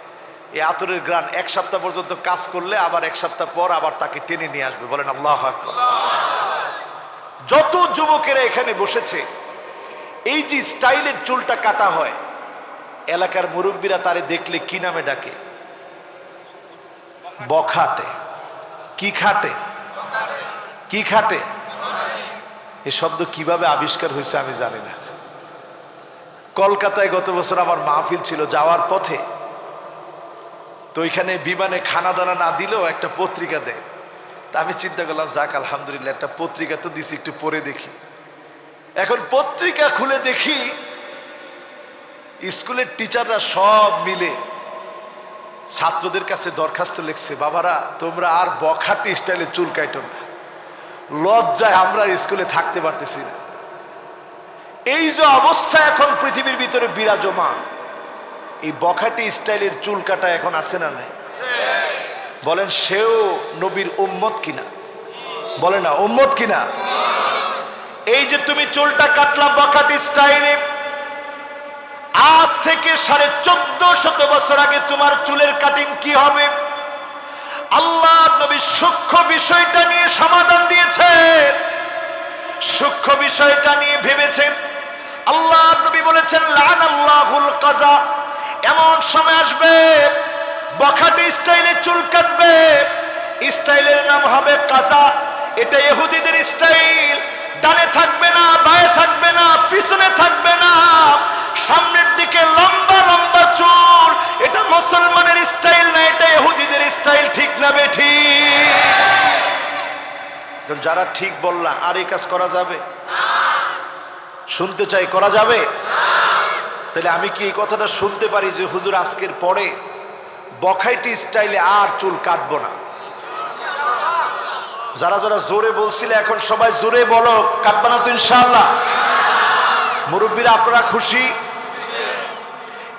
এই আতরের গ্রান 1 সপ্তাহ পর্যন্ত কাজ করলে আবার 1 সপ্তাহ পর আবার তাকে টেনে নিয়ে আসবে। বলেন আল্লাহু আকবার। যত যুবকেরা এখানে বসেছে, এই যে স্টাইলের চুলটা কাটা হয়, এলাকার মুরব্বীরা তারে দেখলে কি নামে ডাকে? বখাটে। কি খাটে? কি খাটে? এই শব্দ কিভাবে আবিষ্কার হয়েছে আমি জানি না। কলকাতায় গত বছর আমার মাহফিল ছিল, যাওয়ার পথে তো ওইখানে বিমানে খানা দানা না দিলেও একটা পত্রিকা দেয়। তা আমি চিন্তা করলাম যাক আলহামদুলিল্লাহ একটা পত্রিকা তো দিছি, একটু পড়ে দেখি। এখন পত্রিকা খুলে দেখি স্কুলের টিচাররা সব মিলে ছাত্রদের কাছে দরখাস্ত লিখছে, বাবারা তোমরা আর বখাটে স্টাইলে চুল কাটো না, লজ্জায় আমরা স্কুলে থাকতে পারতেছি না। এই যে অবস্থা এখন পৃথিবীর ভিতরে বিরাজমান, এই বখাটে স্টাইলের চুল কাটা এখন আছে না নাই? বলেন সেও নবীর উম্মত কিনা? বলে না উম্মত কিনা? এই যে তুমি চুলটা কাটলা বখাটে স্টাইলে, আজ থেকে 1450 বছর আগে তোমার চুলের কাটিং কি হবে? আল্লাহ নবী সূক্ষ্ম বিষয়টা নিয়ে সমাধান দিয়েছে। সূক্ষ্ম বিষয়টা নিয়ে ভেবেছেন। আল্লাহ নবী বলেছেন লানাল্লাহুল কাজা, এমন সময় আসবে বখাটে স্টাইলে চুল কাটবে, স্টাইলের নাম হবে কাজা। এটা ইহুদিদের স্টাইল। ডানে থাকবে না, বায়ে থাকবে না, পিছনে থাকবে না, সামনের দিকে লম্বা লম্বা চুল। এটা মুসলমানের স্টাইল না, এটা ইহুদিদের স্টাইল। ঠিক না বেঠিক? যারা ঠিক বললা আর এই কাজ করা যাবে? শুনতে চাই, করা যাবে? তাহলে আমি কি এই কথাটা শুনতে পারি যে হুজুর আজকের পরে বখাইটি স্টাইলে আর চুল কাটবো না? যারা যারা জোরে বলছিলে এখন সবাই জোরে বলো, কাটবা না তো ইনশাআল্লাহ? মুরব্বীরা আপনারা খুশি?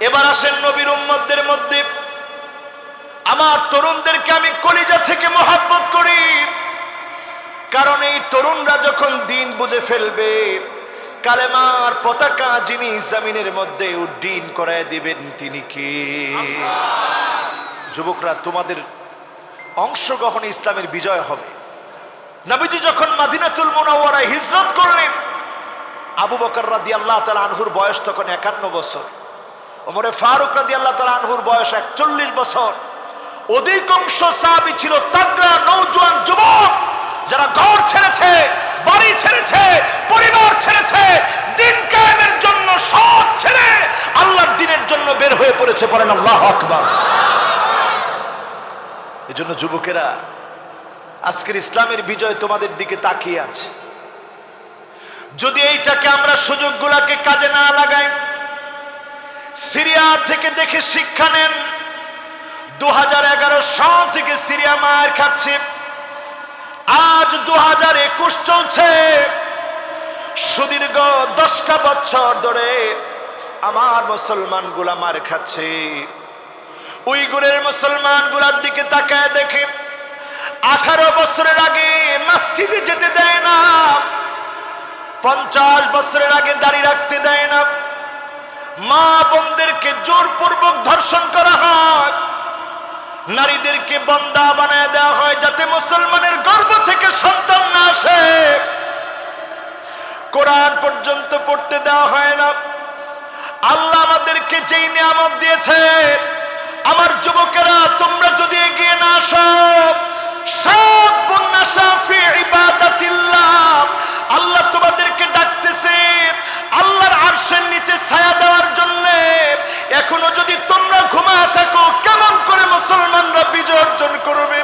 এবার আসেন নবীর উম্মতদের মধ্যে আমার তরুণদেরকে আমি কলিজা থেকে মহব্বত করি, কারণ এই তরুণরা যখন দিন বুঝে ফেলবে, কালেমার পতাকা যিনি জমিনের মধ্যে উড্ডীন করায় দিবেন তিনি কে? যুবকরা, তোমাদের অংশগ্রহণে ইসলামের বিজয় হবে। নবীজি যখন মদিনাতুল মুনাওয়ারায় হিজরত করলেন, আবু বকর রাদিয়াল্লাহু তাআলা আনহুর বয়স তখন 51 বছর, ওমরে ফারুক রাদিয়াল্লাহু তাআলা আনহুর বয়স 41 বছর। অধিকাংশ সাহাবী ছিল তাগড়া নওজোয়ান যুবক, যারা ঘর ছেড়েছে, বাড়ি ছেড়েছে, পরিবার ছেড়েছে, দিন কায়েমের জন্য সব ছেড়ে আল্লাহর দ্বীনের জন্য বের হয়ে পড়েছে। পড়েন আল্লাহু আকবার। এজন্য যুবকেরা, আজকের ইসলামের বিজয় তোমাদের দিকে তাকিয়ে আছে। যদি এইটাকে আমরা সুযোগগুলোকে কাজে না লাগাই, সিরিয়া থেকে দেখে শিক্ষা নেন। 2011 সাল থেকে সিরিয়া মার খাচ্ছে, আজ 2021 চলছে। সুদীর্ঘ 10টা বছর ধরে আমার মুসলমান গুলা মার খাচ্ছে। উইগুরের মুসলমান গুলার দিকে তাকায় দেখে 18 বছরের আগে মসজিদে যেতে দেয় না, 50 বছরের আগে দাড়ি রাখতে দেয় না, মা বোনদেরকে জোরপূর্বক ধর্ষণ করা হয়, নারীদেরকে বন্দা বানায় দেওয়া হয় যাতে মুসলমানের গর্ভ থেকে সন্তান না আসে, কোরআন পর্যন্ত পড়তে দেওয়া হয় না। আল্লাহ আমাদেরকে যেই নিয়ামত দিয়েছে, আমার যুবকেরা তোমরা যদি এগিয়ে না আসো, শাবুন নাশা ফি ইবাদাতিল্লাহ, আল্লাহ তোমাদেরকে ডাকতেছে আল্লাহর আরশের নিচে ছায়া দেওয়ার জন্য। এখনো যদি তোমরা ঘুমায় থাকো, কেমন করে মুসলমানরা বিজয় অর্জন করবে?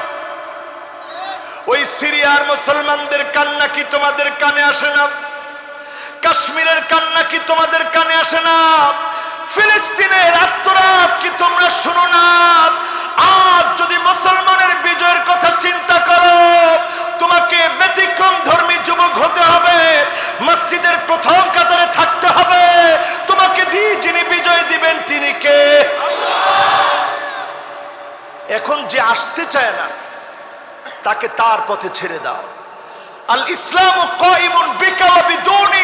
ওই সিরিয়ার মুসলমানদের কান্না কি তোমাদের কানে আসে না? কাশ্মীরের কান্না কি তোমাদের কানে আসে না? ফিলিস্তিনের আত্মরাত কি তোমরা শুনো না? আজ যদি মুসলমানের বিজয়ের কথা চিন্তা করো, তোমাকে ব্যতিক্রম ধর্মী যুবক হতে হবে, মসজিদের প্রথম কাতারে থাকতে হবে। তোমাকে যিনি বিজয় দিবেন তিনি কে? এখন যে আসতে চায় না তাকে তার পথে ছেড়ে দাও। আল ইসলামু কায়িমুন বিকা ওয়া বিদুনি,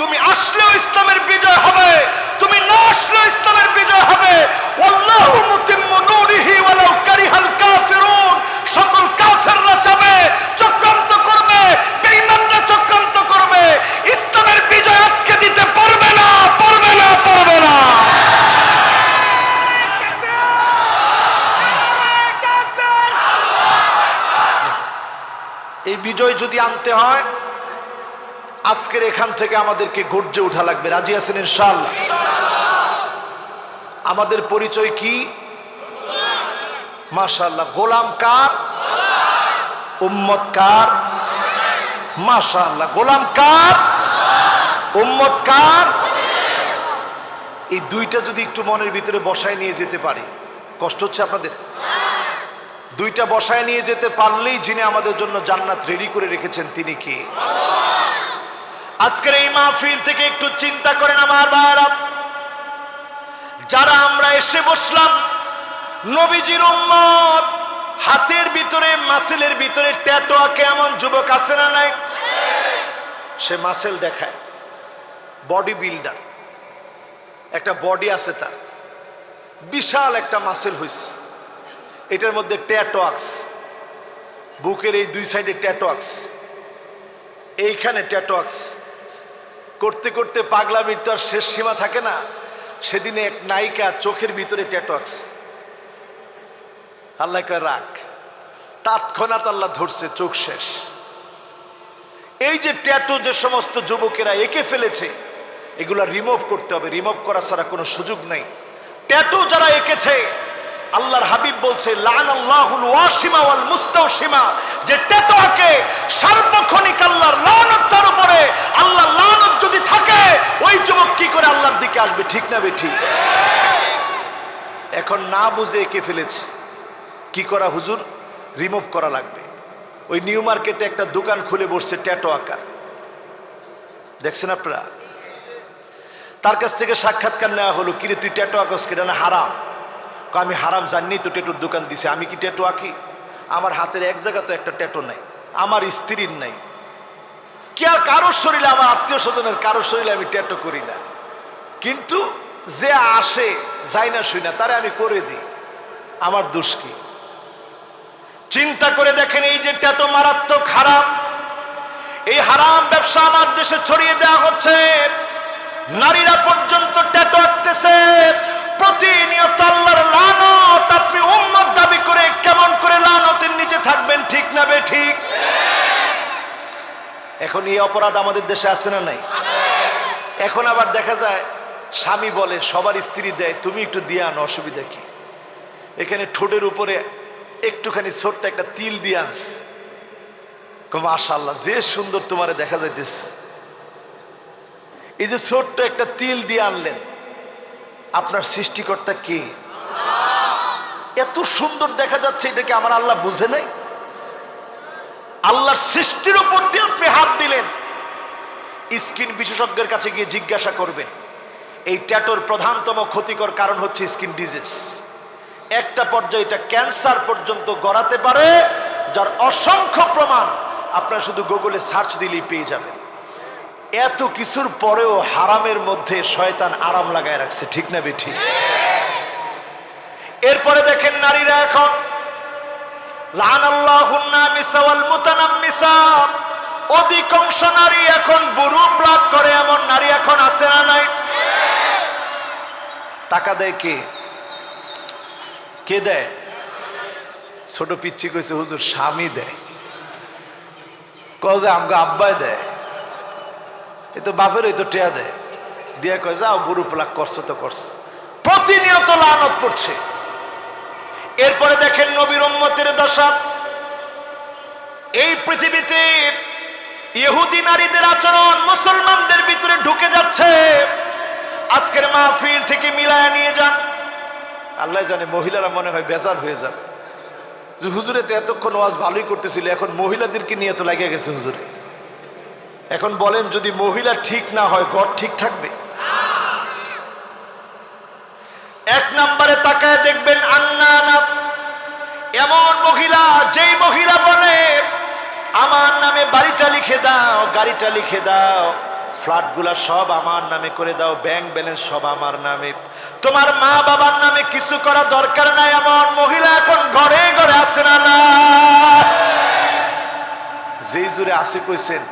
তুমি আসলেও ইসলামের বিজয় হবে, তুমি না আসলেও ইসলামের বিজয় হবে। ওয়াল্লাহু মুতিম্মু নূরিহি ওয়ালাউ কারিহাল কাফিরুন, সকল কাফেররা যাবে, চক্রান্ত করবে, বেঈমানরা চক্রান্ত করবে, ইসলামের বিজয় আটকে দিতে পারবে না, পারবে না, পারবে না। এই বিজয় যদি আনতে হয়, আজকের এখান থেকে আমাদেরকে গর্জে ওঠা লাগবে। রাজি আছেন ইনশাআল্লাহ? আমাদের পরিচয় কি? মাশাআল্লাহ। গোলাম কার? উম্মত কার? মাশাআল্লাহ। গোলাম কার? উম্মত কার? এই দুইটা যদি একটু মনের ভিতরে বসায় নিয়ে যেতে পারি, কষ্ট হচ্ছে আপনাদের? দুইটা বসায় নিয়ে যেতে পারলেই যিনি আমাদের জন্য জান্নাত রেডি করে রেখেছেন তিনি কি? আজকের এই মাহফিল থেকে একটু চিন্তা করেন আমার ভাইরা, যারা আমরা এসে বসলাম নবীজির উম্মত, হাতের ভিতরে মাসেলের ভিতরে ট্যাটু আঁকে এমন যুবক আছে না নাই? সে মাসেল দেখায়, বডি বিল্ডার, একটা বডি আছে তার, বিশাল একটা মাসেল হইছে, এটার মধ্যে ট্যাটু আঁকছে, বুকের এই দুই সাইডে ট্যাটু আঁকছে, এইখানে ট্যাটু আঁকছে। করতে করতে পাগলামির তো আর শেষ সীমা থাকে না। সেদিনে এক নায়িকা চোখের ভিতরে ট্যাটু আঁকছে। আল্লাহ কয় রাখ, তৎক্ষণাৎ আল্লাহ ধরছে, চোখ শেষ। এই যে ট্যাটু যে সমস্ত যুবকেরা এঁকে ফেলেছে, এগুলা রিমুভ করতে হবে। রিমুভ করা ছাড়া কোনো সুযোগ নেই। ট্যাটু যারা এঁকেছে, আল্লাহর হাবিব বলছে লানাল্লাহুল ওয়াসিমা ওয়াল মুস্তাওসিমা, যে ট্যাটু আঁকে সার্বক্ষণিক আল্লাহর লানত তার উপরে। আল্লাহর লানত যদি থাকে, ওই যুবক কি করে আল্লাহর দিকে আসবে? ঠিক না বেঠিক? এখন না বুঝে এঁকে ফেলেছে, কি করা হুজুর? রিমুভ করা লাগবে। ওই নিউ মার্কেটে একটা দোকান খুলে বসছে ট্যাটু আঁকার, দেখছেন আপনারা? তার কাছ থেকে সাক্ষাৎকার নেওয়া হলো, কিরে তুই ট্যাটু আঁকস কিনা? না হারাম। আমি হারাম জানি তো ট্যাটুর দোকান দিছে, আমি কি ট্যাটু আঁকি? আমার হাতের এক জায়গা তো একটা ট্যাটু নাই, আমার স্ত্রীর নাই, কি আর কারোর শরীরে, আমার আত্মীয় স্বজনের কারোর শরীরে আমি ট্যাটু করি না। কিন্তু যে আসে যাই না শুই না, তারে আমি করে দিই, আমার দোষ কি? চিন্তা করে দেখেন, এই যে ট্যাটু মারাত্মক হারাম, এই হারাম ব্যবসা আমার দেশে ছড়িয়ে দেওয়া হচ্ছে। নারীরা পর্যন্ত ট্যাটু আঁকতেছে। প্রতিনিয়ত আল্লাহর লানত। আপনি উম্মত দাবি করে কেমন করে লানতের নিচে থাকবেন? ঠিক না বেঠিক? এখন এই অপরাধ আমাদের দেশে আছে না নাই? এখন আবার দেখা যায় স্বামী বলে সবার স্ত্রী দেয়, তুমি একটু দিয়ে আনো, অসুবিধা কি? এখানে ঠোঁটের উপরে একটুখানি ছোট্ট একটা তিল দিয়ে আনস। মাশাআল্লাহ, যে সুন্দর তোমারে দেখা যাইতেছে। এই যে ছোট্ট একটা তিল দিয়ে আনলেন, আপনার সৃষ্টিকর্তা কে? এত সুন্দর দেখা যাচ্ছে, এটাকে আমার আল্লাহ বুঝে নাই? আল্লাহর সৃষ্টির উপর দিয়ে আপনি হাত দিলেন। স্কিন বিশেষজ্ঞের কাছে গিয়ে জিজ্ঞাসা করবেন, এই ট্যাটুর প্রধানতম ক্ষতিকর কারণ হচ্ছে স্কিন ডিজিজ। একটা পর্যায়ে এটা ক্যান্সার পর্যন্ত গড়াতে পারে, যার অসংখ্য প্রমাণ আপনারা শুধু গুগলে সার্চ দিলেই পেয়ে যাবেন। এত কিছুর পরেও হারামের মধ্যে শয়তান আরাম লাগায় রাখছে, ঠিক না বেঠিক? এরপরে দেখেন নারীরা এখন লানাল্লাহুন নামিসা ওয়াল মুতানাম্মিসা, অধিকাংশ নারী এখন বুড়ো প্লাগ করে, এমন নারী এখন আছে না নাই? টাকা দেয় কে? কে দেয়? ছোট পিচ্ছি কইছে হুজুর স্বামী দেয়। কয় যে আমগো আব্বাই দেয়, এ তো বাপের এই তো টেয়া দেয়, দিয়া কয় যাও বুড়ো প্লাগ করছো তো করছো। প্রতিনিয়ত লানত পড়ছে। এরপরে দেখেন নবীর উম্মতের দশা। এই পৃথিবীতে ইহুদি নারীদের আচরণ মুসলমানদের ভিতরে ঢুকে যাচ্ছে। আজকের মাহফিল থেকে মিলায়া নিয়ে যান, আল্লাহ জানে মহিলারা মনে হয় বেজার হয়ে যাবে যে হুজুরে তো এতক্ষণ ওয়াজ ভালোই করতেছিল, এখন মহিলাদেরকে নিয়ে তো লাগিয়ে গেছে হুজুরে। এখন বলেন, যদি মহিলা ঠিক না হয় ঘর ঠিক থাকবে? এক নম্বরে তাকায় দেখবেন আন্নানা, এমন মহিলা যেই মহিলা বলে আমার নামে বাড়িটা লিখে দাও, গাড়িটা লিখে দাও, ফ্ল্যাটগুলা সব আমার নামে করে দাও, ব্যাংক ব্যালেন্স সব আমার নামে, তোমার মা বাবার নামে কিছু করা দরকার নাই। এমন মহিলা এখন ঘরে ঘরে আসে না? না, যেই জুড়ে আসে কইছেন,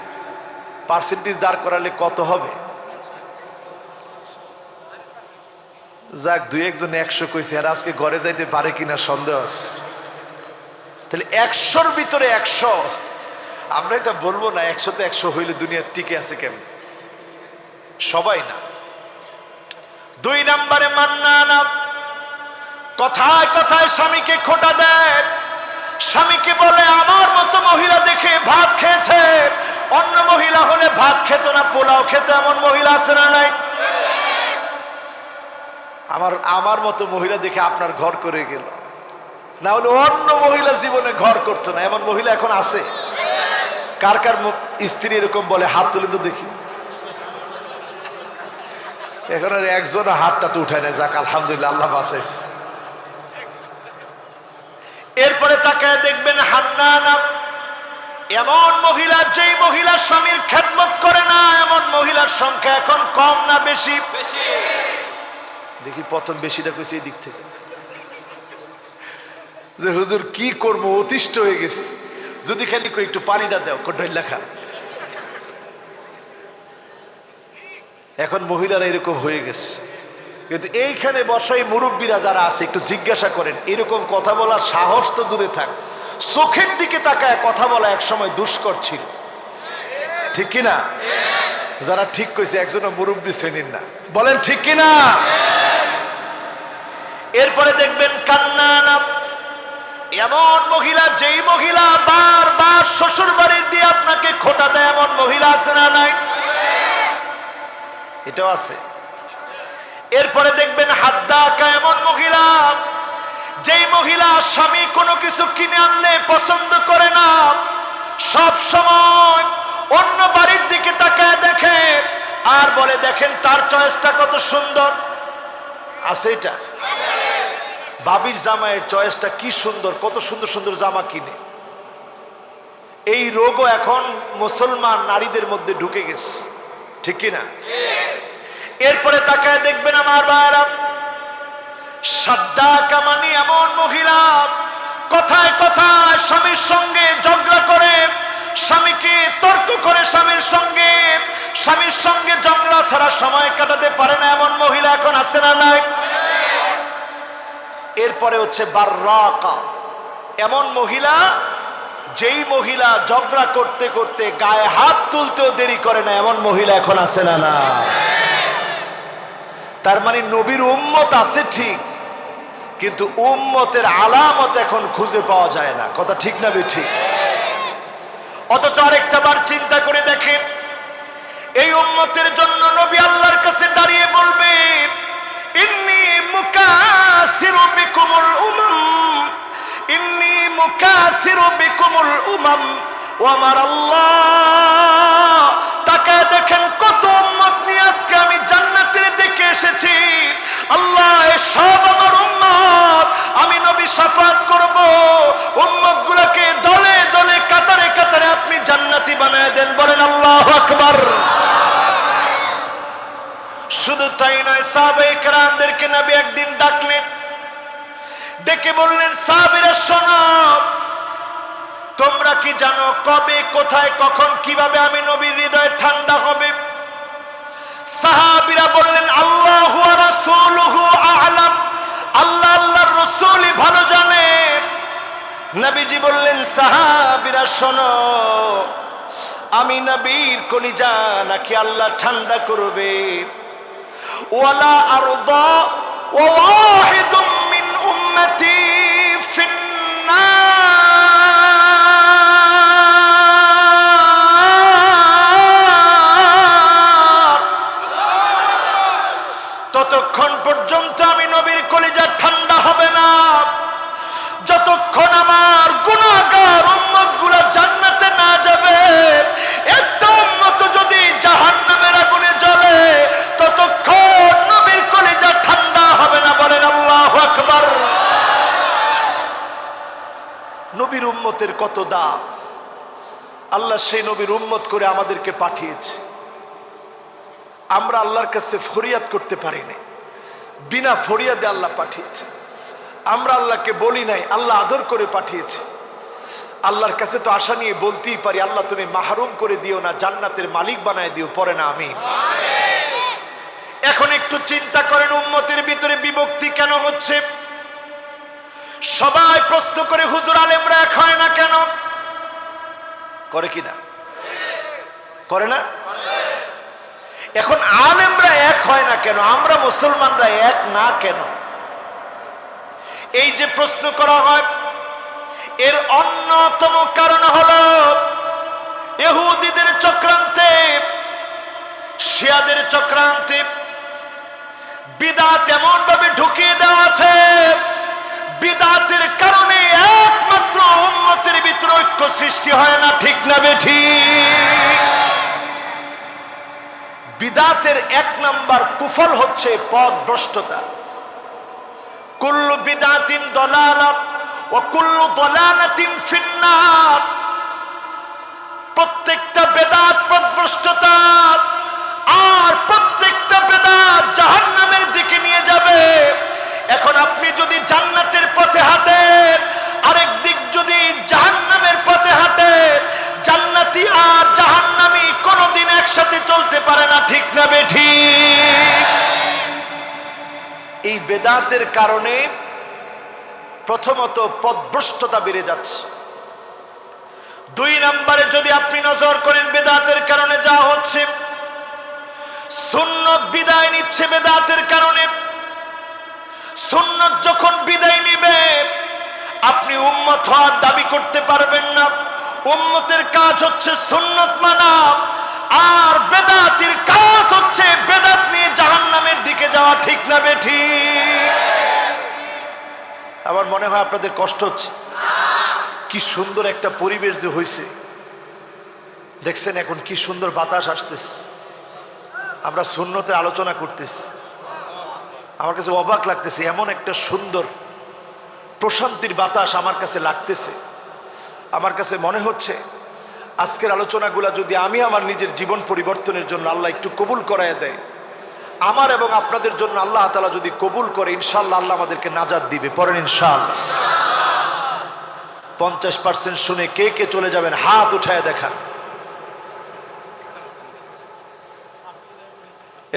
পার্সেন্টেজ দাঁড় করালে কত হবে? যাক, দুই একজন 100 কইছে, আর আজকে ঘরে যাইতে পারে কিনা সন্দেহ আছে। তাহলে 100-র ভিতরে 100, আমরা এটা বলবো না 100-তে 100 হইলে দুনিয়ার টিকে আছে কেমন? সবাই না। 2 নম্বরে মান্নানা, কথায় কথায় স্বামীকে খোঁটা দেয়। স্বামীকে বলে আমার মতো মহিলা দেখে ভাত খেয়েছে, অন্য মহিলা হলে ভাত খেত না, পোলাও খেত। এমন মহিলা আছে না নাই? আমার মতো মহিলা দেখে আপনার ঘর করে গেল, না হলে অন্য মহিলা জীবনে ঘর করতো না। এমন মহিলা এখন আছে? কার কার স্ত্রী এরকম বলে? হাত তুলে তো দেখি। এখন আর একজন হাতটা তো উঠায় না, যাক আলহামদুলিল্লাহ, আল্লাহ বাঁচাইছে। এরপরে তাকায় দেখবেন হান্নানা, এমন মহিলা যেই মহিলা স্বামীর খেদমত করে না। এমন মহিলার সংখ্যা এখন কম না বেশি? দেখি প্রথম বেশিটা কইছে এই দিক থেকে, যে হুজুর কি করবো, অতিষ্ঠ হয়ে গেছে, যদি খালি একটু পানিটা দাও, ডইলা খান। এখন মহিলারা এরকম হয়ে গেছে। কিন্তু এইখানে বসাই মুরব্বীরা যারা আছে একটু জিজ্ঞাসা করেন, এরকম কথা বলার সাহস তো দূরে থাক, চোখের দিকে তাকায় কথা বলা একসময় দুষ্কর ছিল, ঠিক কিনা? যারা ঠিক কইছে একজনও মুরব্বী শ্রেণীর না, বলেন ঠিক কিনা? এরপরে দেখবেন কান্নানা, এমন মহিলা, যেই মহিলা বারবার শ্বশুর বাড়ির দিয়ে আপনাকে খোটা দেয়, এমন মহিলা আছে না নাই? এটাও আছে। এরপরে দেখবেন হাদ্দাকা, এমন মহিলা, যেই মহিলা স্বামী কোনো কিছু কিনে আনলে পছন্দ করে না, সব সময় অন্য বাড়ির দিকে তাকায় দেখে আর বলে দেখেন তার চয়েসটা কত সুন্দর। আছে এটা? বাবির জামাইয়ের চয়েসটা কি সুন্দর, কত সুন্দর সুন্দর জামা কিনে। এই রোগও এখন মুসলমান নারীদের মধ্যে ঢুকে গেছে, ঠিক কিনা? এরপরে তাকায় দেখবেন আমার ভাইরা, সাদ্দাকা মানে এমন মহিলা, কথায় কথায় স্বামীর সঙ্গে ঝগড়া করে, স্বামীকে তর্ক করে স্বামীর সঙ্গে ঝগড়া ছাড়া সময় কাটাতে পারে না, এমন মহিলা এখন আছে না নাই? এরপরে হচ্ছে বাররাকা, এমন মহিলা, যেই মহিলা ঝগড়া করতে করতে গায়ে হাত তুলতেও দেরি করে না, এমন মহিলা এখন আছে না না? তার মানে নবীর উম্মত আছে ঠিক, কিন্তু উম্মতের আলামত এখন খুঁজে পাওয়া যায় না, কথা ঠিক না ঠিক? অথচ আরেকটা বার চিন্তা করে দেখেন, এই উম্মতের জন্য নবী আল্লাহর কাছে দাঁড়িয়ে বলবেন, ইন্নী মুকাসিরু বিকুমুল উমাম, ইন্নী মুকাসিরু বিকুমুল উমাম। ও আমার আল্লাহ, তাকায় দেখেন কত উম্মত নিয়ে আজকে আমি জান্নাতের দিকে এসেছি। আল্লাহ, সব আমার উম্মত, আমি নবী শাফাত করব, উম্মত গুলাকে দলে দলে কাতারে কাতারে আপনি জান্নাতি বানায় দেন, বলেন আল্লাহু আকবার। শুধু তাই নয়, সাহাবায়ে কেরামদেরকে নবী একদিন ডাকলেন, ডেকে বললেন, সাহাবীরা শোনো, তোমরা কি জানো কবে, কোথায়, কখন, কিভাবে আমি নবীর হৃদয় ঠান্ডা হবে? সাহাবীরা বললেন, আল্লাহু ওয়া রাসূলুহু আ'লাম, আল্লাহ আল্লাহর রাসূলই ভালো জানে। নবীজি বললেন, সাহাবীরা শোনো, আমি নবীর কলিজা নাকি আল্লাহ ঠান্ডা করবে? ওয়ালা আরদা ওয়া ওয়াহিদুম মিন উম্মতি ফিন্নার, ততক্ষণ পর্যন্ত আমি নবীর কলিজা ঠান্ডা হবে না, যতক্ষণ আমার গুনাহগার উম্মতগুলো জান্নাতে না যাবে। একটা উম্মত যদি জাহান্নামের আগুনে জ্বলে, ততক্ষণ নবীর কলিজা ঠান্ডা হবে না, বলেন আল্লাহু আকবার। নবীর উম্মতের কত দাম, আল্লাহ সেই নবীর উম্মত করে আমাদেরকে পাঠিয়েছে। আমরা আল্লাহর কাছে ফরিয়াদ করতে পারি না, বিনা ফরিয়াদে আল্লাহ পাঠিয়েছে। আমরা আল্লাহকে বলি নাই, আল্লাহ আদর করে পাঠিয়েছে। আল্লাহর কাছে তো আশা নিয়ে বলতেই পারি, আল্লাহ তুমি মাহরুম করে দিও না, জান্নাতের মালিক বানায় দিও, পরে না আমিন। এখন একটু চিন্তা করেন, উম্মতের ভিতরে বিভক্তি কেন হচ্ছে? সবাই প্রশ্ন করে, হুজুর আলেমরা এক হয় না কেন? করে কি না? করে না? এখন আলেমরা এক হয় না কেন, আমরা মুসলমানরা এক না কেন? এই যে প্রশ্ন করা হয়, এর অন্যতম কারণ হলো ইহুদিদের চক্রান্তে, শিয়াদের চক্রান্তে বিদআত এমন ভাবে ঢুকিয়ে দেওয়া আছে, বিদআতের কারণে একমাত্র উম্মতের ভিতরে ঐক্য সৃষ্টি হয় না, ঠিক না বেঠিক? বিদআতের এক নাম্বার কুফল হচ্ছে পথভ্রষ্টতা। কুল্লু বিদআতিন দালালা ওয়া কুল্লু দালালাতিন ফিন্নার, প্রত্যেকটা বেদাত পথভ্রষ্টতা, আর প্রত্যেকটা বেদাত জাহান্নামের দিকে নিয়ে যাবে। এখন আপনি যদি জান্নাতের পথে হাঁটেন, আরেক দিক যদি জাহান্নামের পথে হাঁটেন, জান্নাতি আর জাহান্নামী কোনোদিন একসাথে চলতে পারে না, ঠিক না বেঠিক? বেদাতের কারণে প্রথমত পথভ্রষ্টতা বেড়ে যাচ্ছে। 2 নম্বরে যদি আপনি নজর করেন বেদাতের কারণে যা হচ্ছে, সুন্নত বিদায় নিচ্ছে বেদাতের কারণে। সুন্নত যখন বিদায় নিবে আপনি উম্মত হওয়ার দাবি করতে পারবেন না। উম্মতের কাজ হচ্ছে সুন্নত মানা, আর বেদাতের কাজ হচ্ছে বেদাত নিয়ে জাহান্নামের দিকে যাওয়া। ঠিক না বেঠিক? আমার মনে হয় আপনাদের কষ্ট হচ্ছে। কি সুন্দর একটা পরিবেশ যে হয়েছে, দেখছেন এখন কি সুন্দর বাতাস আসতেছে, আমরা সুন্নতের আলোচনা করতেছি। আমার কাছে অবাক লাগতেছে, এমন একটা সুন্দর প্রশান্তির বাতাস আমার কাছে লাগতেছে। আমার কাছে মনে হচ্ছে আজকের আলোচনাগুলো যদি আমি আমার নিজের জীবন পরিবর্তনের জন্য আল্লাহ একটু কবুল করায় দেয়, আমার এবং আপনাদের জন্য আল্লাহ তাআলা যদি কবুল করে, ইনশাআল্লাহ আল্লাহ আমাদেরকে নাজাত দিবে। পড়েন ইনশাআল্লাহ। 50% শুনে কে কে চলে যাবেন হাত উঠায় দেখান।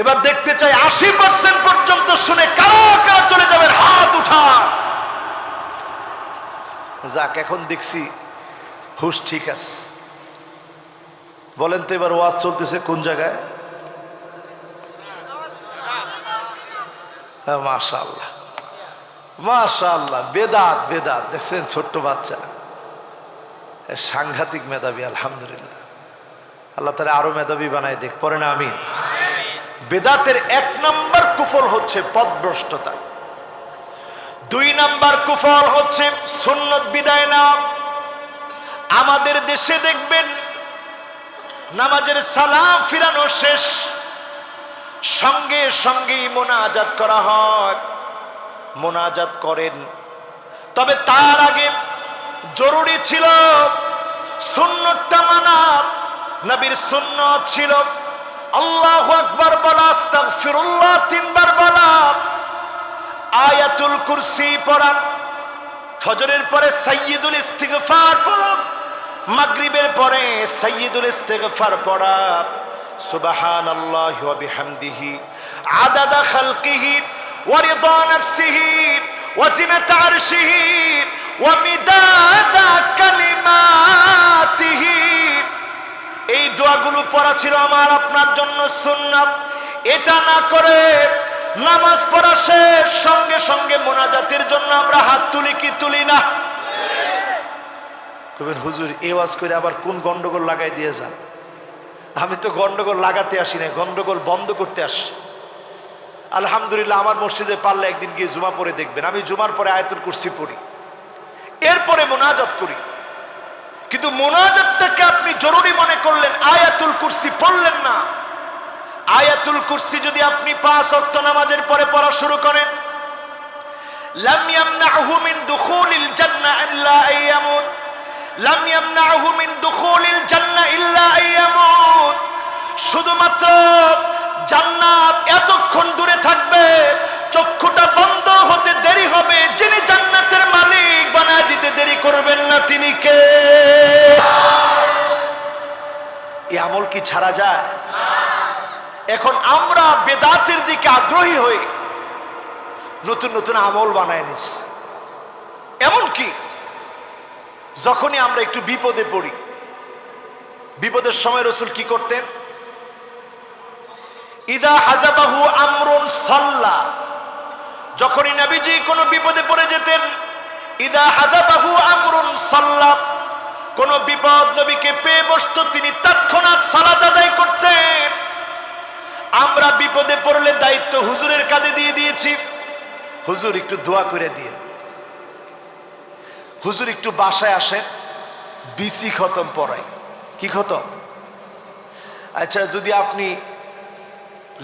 এবার দেখতে চাই 80% পর্যন্ত শুনে কারা কারা চলে যাবেন হাত উঠান। যাক, এখন দেখছি হুশ ঠিক আছে। বলেন তো এবার ওয়াজ চলতেছে কোন জায়গায়? মাশাআল্লাহ মাশাআল্লাহ, বেদাত বেদাত। দেখছেন ছোট্ট বাচ্চা, সাংঘাতিক মেধাবী। আলহামদুলিল্লাহ, আল্লাহ তাআলা আরো মেধাবী বানায় দেখ। পরে না আমিন। বেদাতের 1 নম্বর কুফর হচ্ছে পথভ্রষ্টতা। 2 নম্বর কুফর হচ্ছে সুন্নত বিদায় না। আমাদের দেশে দেখবেন নামাজের সালাম ফিরানো শেষ, সঙ্গে সঙ্গেই মোনাজাত করা হয়। মোনাজাত করেন, তবে তার আগে জরুরি ছিল সুন্নতটা মানা। নবীর সুন্নত ছিল আল্লাহু আকবার বলা, আস্তাগফিরুল্লাহ 3 বার বলা, আয়াতুল কুরসি পড়া, ফজরের পরে সাইয়্যিদুল ইস্তিগফার পড়া, মাগরিবের পরে সাইয়্যিদুল ইস্তিগফার পড়া, সুবহানাল্লাহি ওয়া বিহামদিহি আদাদা খালকিহি ওয়া রিদা নাফসিহি ওয়া জিনাতা আরশিহি ওয়া মিদাদা কালিমাতিহি। এই দোয়াগুলো পড়া ছিল আমার আপনার জন্য সুন্নাত। এটা না করে নামাজ পড়া শেষ, সঙ্গে সঙ্গে মোনাজাতের জন্য আমরা হাত তুলি কি তুলি না? কবেন হুজুর এই ওয়াজ করে আবার কোন গন্ডগোল লাগাই দিয়ে যান। আমি তো গন্ডগোল লাগাতে আসি না, গন্ডগোল বন্ধ করতে আসি। আলহামদুলিল্লাহ, আমার মসজিদে পারলে একদিন গিয়ে জুমা পড়ে দেখবেন, আমি জুমার পরে আয়াতুল কুরসি পড়ি, এরপরে মোনাজাত করি। কিন্তু মোনাজাতটাকে আপনি জরুরি মনে করলেন, আয়াতুল কুরসি পড়লেন না। আয়াতুল কুরসি যদি আপনি 5 ওয়াক্ত নামাজের পরে পড়া শুরু করেন, লাম ইয়ামনাহু মিন দুখুলিল জান্নাহ ইল্লা আইয়ামুত, লাম ইয়ামনাহু মিন দুখুলিল জান্নাহ ইল্লা আইয়ামুত। শুধুমাত্র জান্নাত এতক্ষণ দূরে থাকবে, চক্ষুটা বন্ধ হতে দেরি হবে। যিনি জান্নাতের মালিক বানায় দিতে দেরি করবেন না, তিনি কে? এই আমল কি ছাড়া যায়? এখন আমরা বেদাতের দিকে আগ্রহী হই, নতুন নতুন আমল বানায় নিছি। এমনকি যখনই আমরা একটু বিপদে পড়ি, বিপদের সময় রাসূল কি করতেন? ইদা হাযাবাহু আমরুন সাল্লা। যখনই নবীজি কোনো বিপদে পড়ে যেতেন, ইদা হাযাবাহু আমরুন সাল্লা, কোন বিপদ নবীকে পেয়ে বসতো, তিনি তৎক্ষণাৎ সালাত আদায় করতেন। আমরা বিপদে পড়লে দায়িত্ব হুজুরের কাঁধে দিয়ে দিয়েছি, হুজুর একটু দোয়া করে দিন, হুজুর একটু বাসায় আসেন, বিসি খতম পড়াই। কি খতম? আচ্ছা, যদি আপনি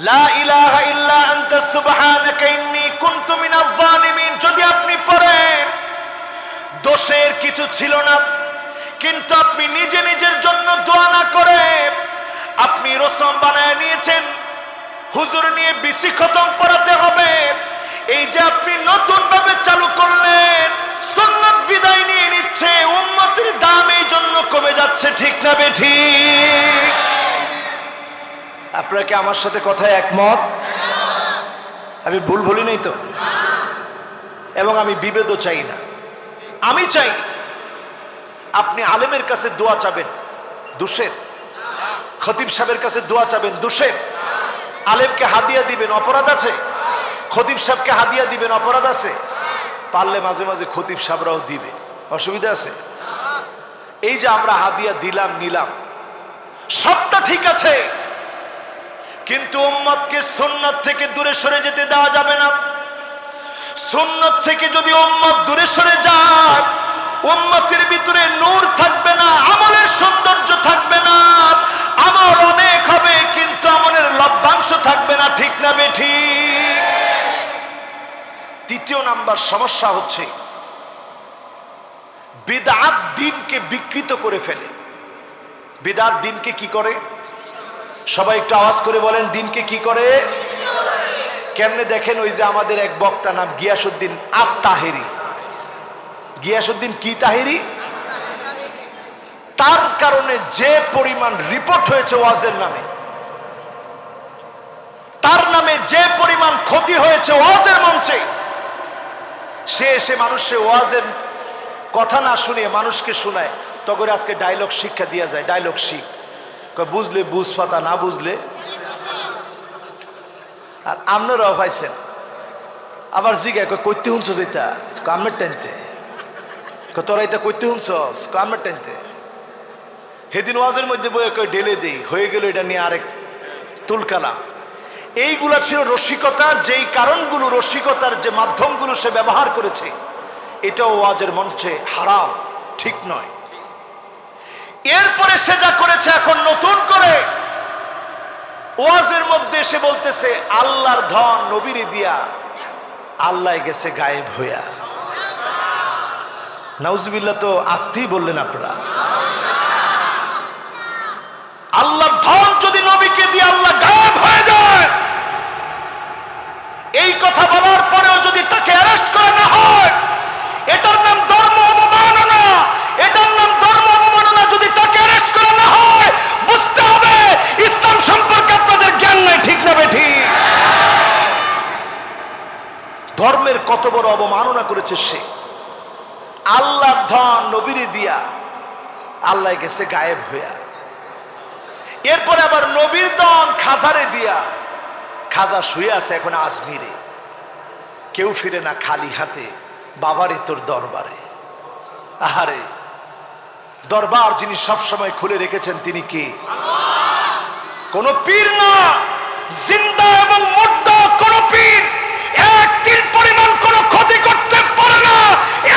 লা ইলাহা ইল্লা আনতা সুবহানাকা ইন্নী কুনতু মিনাজ জালিমিন যদি আপনি পড়েন, দোষের কিছু ছিল না, কিন্তু আপনি নিজে নিজের জন্য দোয়া না করে আপনি রসম বানায় নিয়েছেন হুজুর নিয়ে বিসি খতম পড়াতে হবে। এই যে আপনি নতুন ভাবে চালু করলেন, সুন্নাত বিদায় নিয়ে নিচ্ছে, উম্মতের দাম এই জন্য কমে যাচ্ছে। ঠিক না বেঠিক? আপনারা কি আমার সাথে কথায় একমত? আমি ভুল বলি নাই তো? এবং আমি বিভেদও চাই না। আমি চাই আপনি আলেমের কাছে দোয়া চাবেন, দোষের? খতিব সাহেবের কাছে দোয়া চাবেন, দোষের? আলেমকে হাদিয়া দিবেন, অপরাধ আছে? খতিব সাহেবকে হাদিয়া দিবেন, অপরাধ আছে? পারলে মাঝে মাঝে খতিব সাহেবরাও দিবে, অসুবিধা আছে? এই যে আমরা হাদিয়া দিলাম নিলাম সবটা ঠিক আছে, কিন্তু উম্মতকে সুন্নাত থেকে দূরে সরে যেতে দেওয়া যাবে না। সুন্নাত থেকে যদি উম্মত দূরে সরে যায়, উম্মতের ভিতরে নূর থাকবে না, আমলের সৌন্দর্য থাকবে না। আমল অনেক হবে কিন্তু আমলের লভ্যাংশ থাকবে না, ঠিক না বেঠিক? তৃতীয় নাম্বার সমস্যা হচ্ছে বিদআত দ্বীনকে বিকৃত করে ফেলে। বিদআত দ্বীনকে কি করে? সবাই একটু আওয়াজ করে বলেন, দ্বীনকে কি করে? কেমনে দেখেন, ওই যে আমাদের এক বক্তা নাম গিয়াসউদ্দিন আত-তাহেরি। গিয়াসউদ্দিন কি তাহেরি? তার কারণে যে পরিমাণ রিপোর্ট হয়েছে ওয়াজের নামে, তার নামে যে পরিমাণ ক্ষতি হয়েছে ওয়াজের মঞ্চে, সে এসে মানুষের ওয়াজের কথা না শুনিয়ে মানুষকে শোনায়। তখন আজকে ডায়লগ শিক্ষা দিয়া যায়, ডায়লগ শিখ, বুঝলে বুঝ পাতা, না বুঝলে। আর আপনারাও পাইছেন, আবার জিগায় কইতে শুনছ যেটা কামের টানতে, তোরা এটা কইতে শুনছ কামের টানতে। সেদিন ওয়াজের মধ্যে বই ঢেলে দেই, হয়ে গেল এটা নিয়ে আরেক তুলকালা। এইগুলা ছিল রসিকতা, যেই কারণগুলো, রসিকতার যে মাধ্যমগুলো সে ব্যবহার করেছে, এটাও ওয়াজের মঞ্চে হারাম, ঠিক নয়। এরপরে সে যা করেছে, এখন নতুন করে ওয়াজের মধ্যে সে বলতেছে আল্লাহর ধন নবীরে দিয়া আল্লাহ গেছে গায়েব হইয়া। নাউজুবিল্লাহ, তো আসতেই বললেন আপনারা। আল্লাহর ধন যদি নবীকে দিয়ে আল্লাহ গায়েব হয়ে যায়, এই কথা বলার পরেও যদি তাকে অ্যারেস্ট করা না হয়, এটার নাম ধর্ম অবমাননা। এটার নাম ধর্ম অবমাননা। যদি তাকে অ্যারেস্ট করা না হয়, বুঝতে হবে ইসলাম সম্পর্কে আপনাদের জ্ঞান নাই, ঠিক না বেঠিক? ধর্মের কত বড় অবমাননা করেছে সে। আল্লাহর ধন নবীরে দিয়া আল্লাহ গেছে গায়েব হইয়া। এরপরে আবার নবীর ধন খাজারে দিয়া, খাজা শুয়ে আছে এখন আজমিরে, কেউ ফিরে না খালি হাতে, বাবারে তোর দরবারে। আহারে, দরবার যিনি সবসময় খুলে রেখেছেন তিনি কে? কোন পীর না, জিন্দা এবং মুর্দা কোন পীর এক তিল পরিমাণ কোন ক্ষতি করতে পারে না।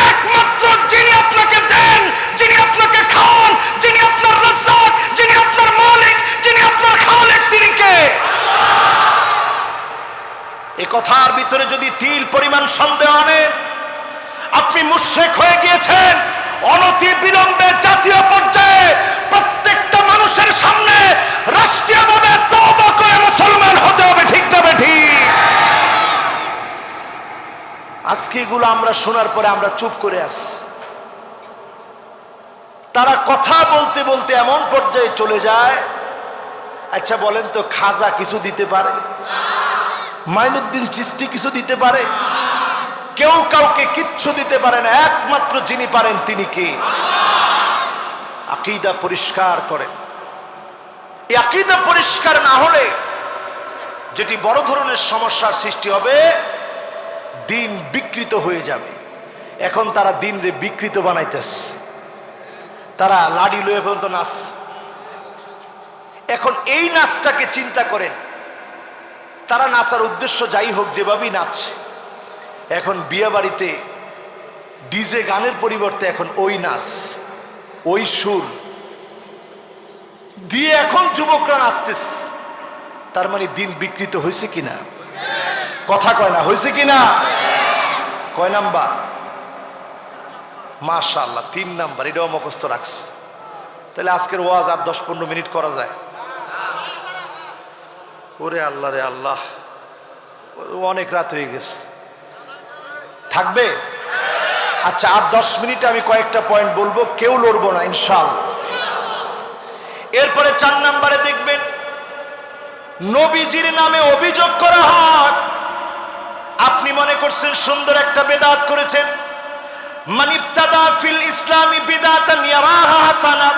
একমাত্র যিনি আপনাকে দেন, যিনি আপনাকে খান, যিনি আপনার রাজ্জাক, যিনি আপনার মালিক, যিনি আপনার খালেক, তিনি কে? এ কথার ভিতরে যদি তিল পরিমাণ সন্দেহ আনেন, আপনি মুশরিক হয়ে গিয়েছেন। অনতি বিলম্বে জাতীয় পর্যায়ে প্রত্যেকটা মানুষের সামনে রাষ্ট্রীয়ভাবে তওবা করে মুসলমান হতে হবে, ঠিক না বেঠিক? আজকে এগুলো আমরা শোনার পরে আমরা চুপ করে আছি। তারা কথা বলতে বলতে এমন পর্যায়ে চলে যায়, আচ্ছা বলেন তো, খাজা কিছু দিতে পারে? মাইনুদ্দিন চিশতি কিছু দিতে পারে? কেউ কাউকে কিচ্ছু দিতে পারে না। একমাত্র যিনি পারেন তিনি কে? আকীদা পরিষ্কার করেন। এই আকীদা পরিষ্কার না হলে যেটি বড় ধরনের সমস্যার সৃষ্টি হবে, দিন বিকৃত হয়ে যাবে। এখন তারা দিন রে বিকৃত বানাইতেছে। তারা লাড়ি লয়ে পর্যন্ত নাচ। এখন এই নাচটাকে চিন্তা করেন, তারা নাচার উদ্দেশ্য যাই হোক, যেভাবেই নাচ, এখন বিয়ে বাড়িতে ডিজে গানের পরিবর্তে এখন ওই নাচ, ওই সুর দিয়ে এখন যুবকরা নাচতেছে। তার মানে দিন বিকৃত হয়েছে কিনা? কথা কয় না, হয়েছে কিনা? কয় নাম্বার? মাশাআল্লাহ, 3 নাম্বার। এটাও মুখস্থ রাখছে। তাহলে আজকের ওয়াজ আর 10-15 মিনিট করা যায়? ওরে আল্লাহ রে আল্লাহ, অনেক রাত হয়ে গেছে। থাকবে? আচ্ছা, আর 10 মিনিটে আমি কয়েকটা পয়েন্ট বলবো, কেউ লড়বো না ইনশাআল্লাহ। এরপরে 4 নম্বরে দেখবেন, নবীজির নামে অভিযোগ করা হয়। আপনি মনে করছেন সুন্দর একটা বেদাত করেছেন। মান ইবতাদা ফিল ইসলামি বিদাতান ইয়ারাহা হাসানা,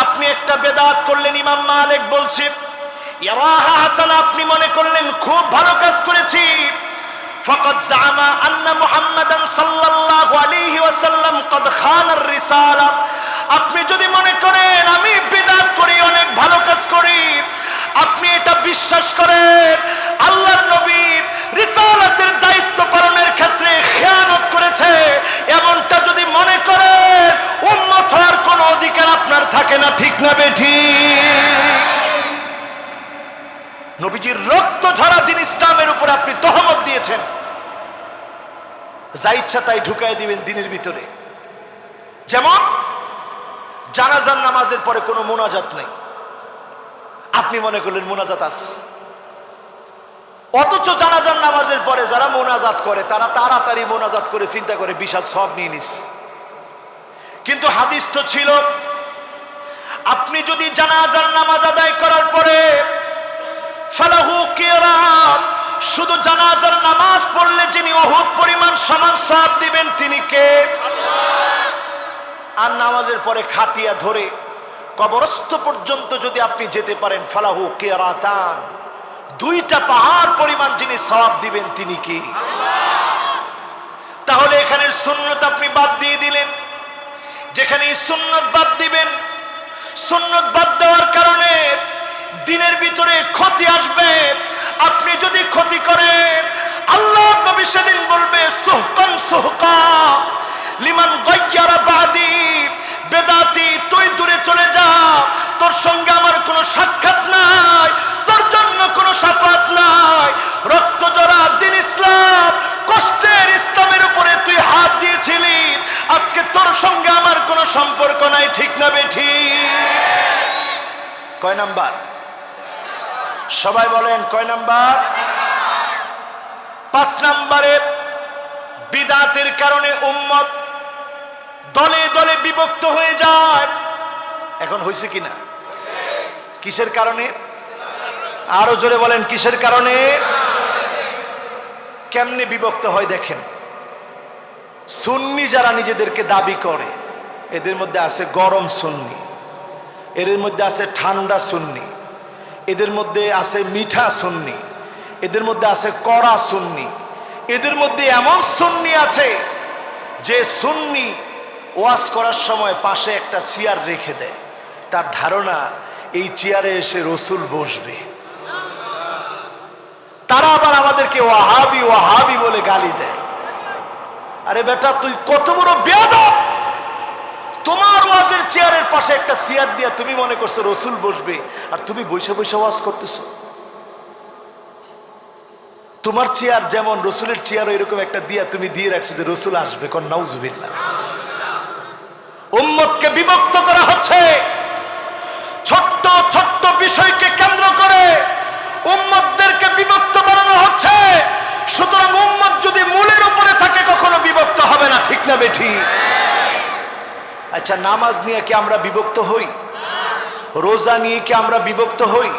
আপনি একটা বেদাত করলেন, ইমাম মালিক বলছে ইয়ারাহা হাসানা, আপনি মনে করলেন খুব ভালো কাজ করেছি। ফাকাদ জামা আন্না মুহাম্মাদান সাল্লাল্লাহু আলাইহি ওয়াসাল্লাম কদ খানার রিসালা, আপনি যদি মনে করেন আমি বিদআত করি, অনেক ভালো কাজ করি, আপনি এটা বিশ্বাস করেন আল্লাহর নবী রিসালাতের দায়িত্ব পালনের ক্ষেত্রে খেয়ানত করেছে, এমনটা যদি মনে করেন উম্মত হওয়ার কোনো অধিকার আপনার থাকে না। ঠিক না বেঠিক? নবীজির রক্ত ঝরা দিন ইসলামের উপর আপনি তহমত দিয়েছেন, যা ইচ্ছা তাই ঢুকাই দিবেন দিনের ভিতরে। যেমন জানাজার নামাজের পরে কোনো মোনাজাত নেই, আপনি মনে করলেন মোনাজাত আছে, অথচ জানাজার নামাজের পরে যারা মোনাজাত করে তারা তাড়াতাড়ি মোনাজাত করে চিন্তা করে বিশাল সব নিয়ে নিস। কিন্তু হাদিস তো ছিল আপনি যদি জানাজার নামাজ আদায় করার পরে ফালাহু কিরাত, শুধু জানাজার নামাজ পড়লে যিনি উহুদ পরিমাণ সমান সওয়াব দিবেন তিনি কে? আল্লাহ। আর নামাজের পরে খাটিয়া ধরে কবরস্থ পর্যন্ত যদি আপনি যেতে পারেন ফালাহু কিরাতান, দুইটা পাহাড় পরিমাণ যিনি সওয়াব দিবেন তিনি কে? আল্লাহ। তাহলে এখানের সুন্নত আপনি বাদ দিয়ে দিলেন, যেখানে সুন্নত বাদ দিবেন, সুন্নত বাদ দেওয়ার কারণে দিনের ভিতরে ক্ষতি আসবে। আপনি যদি ক্ষতি করেন আল্লাহ নবী সেদিন বলবে সুহকান সুহকা লিমান গায়্যারা বাদি, বেদাতি তুই দূরে চলে যা, তোর সঙ্গে আমার কোনো সাক্ষাৎ নাই, তোর জন্য কোনো শাফাত নাই। রক্ত জরা দিন ইসলাম, কষ্টের ইসলামের উপরে তুই হাত দিয়েছিলি, আজকে তোর সঙ্গে আমার কোনো সম্পর্ক নাই। ঠিক না বেঠিক? কয় নাম্বার? সবাই বলেন কয় নাম্বার? 5 নম্বরে বিদআতের কারণে উম্মত দলে দলে বিভক্ত হয়ে যায়। এখন হয়েছে কিনা? কিসের কারণে? আরো জোরে বলেন কিসের কারণে? কেমনে বিভক্ত হয় দেখেন। সুন্নি যারা নিজেদেরকে দাবি করে, এদের মধ্যে আছে গরম সুন্নি, এদের মধ্যে আছে ঠান্ডা সুন্নি, এদের মধ্যে আছে মিঠা সুন্নি, এদের মধ্যে আছে কড়া সুন্নি, এদের মধ্যে এমন সুন্নি আছে যে সুন্নি ওয়াজ করার সময় পাশে একটা চেয়ার রেখে দেয়, তার ধারণা এই চেয়ারে এসে রসুল বসবে। তারা আবার আমাদেরকে ওয়াহাবি ওয়াহাবি বলে গালি দেয়। আরে বেটা তুই কত বড় বেয়াদব, তোমার ওয়াজের চেয়ারের পাশে একটা চেয়ার দিয়া তুমি মনে করছো রসুল বসবে, আর তুমি বৈশা বৈশা ওয়াজ করতেছো। তোমার চেয়ার যেমন রসুলের চেয়ার এরকম একটা দিয়া তুমি দিয়ে রাখছো যে রসুল আসবে। কোন নাউজুবিল্লাহ। উম্মতকে বিভক্ত করা হচ্ছে ছোট্ট ছোট্ট বিষয়কে কেন্দ্র করে, উম্মতদেরকে বিভক্ত বানানো হচ্ছে। সুতরাং উম্মত যদি মূলের উপরে থাকে কখনো বিভক্ত হবে না। ঠিক না বেঠিক? আচ্ছা, নামাজ নিয়ে কি আমরা বিভক্ত হই? রোজা নিয়ে কি আমরা বিভক্ত হই?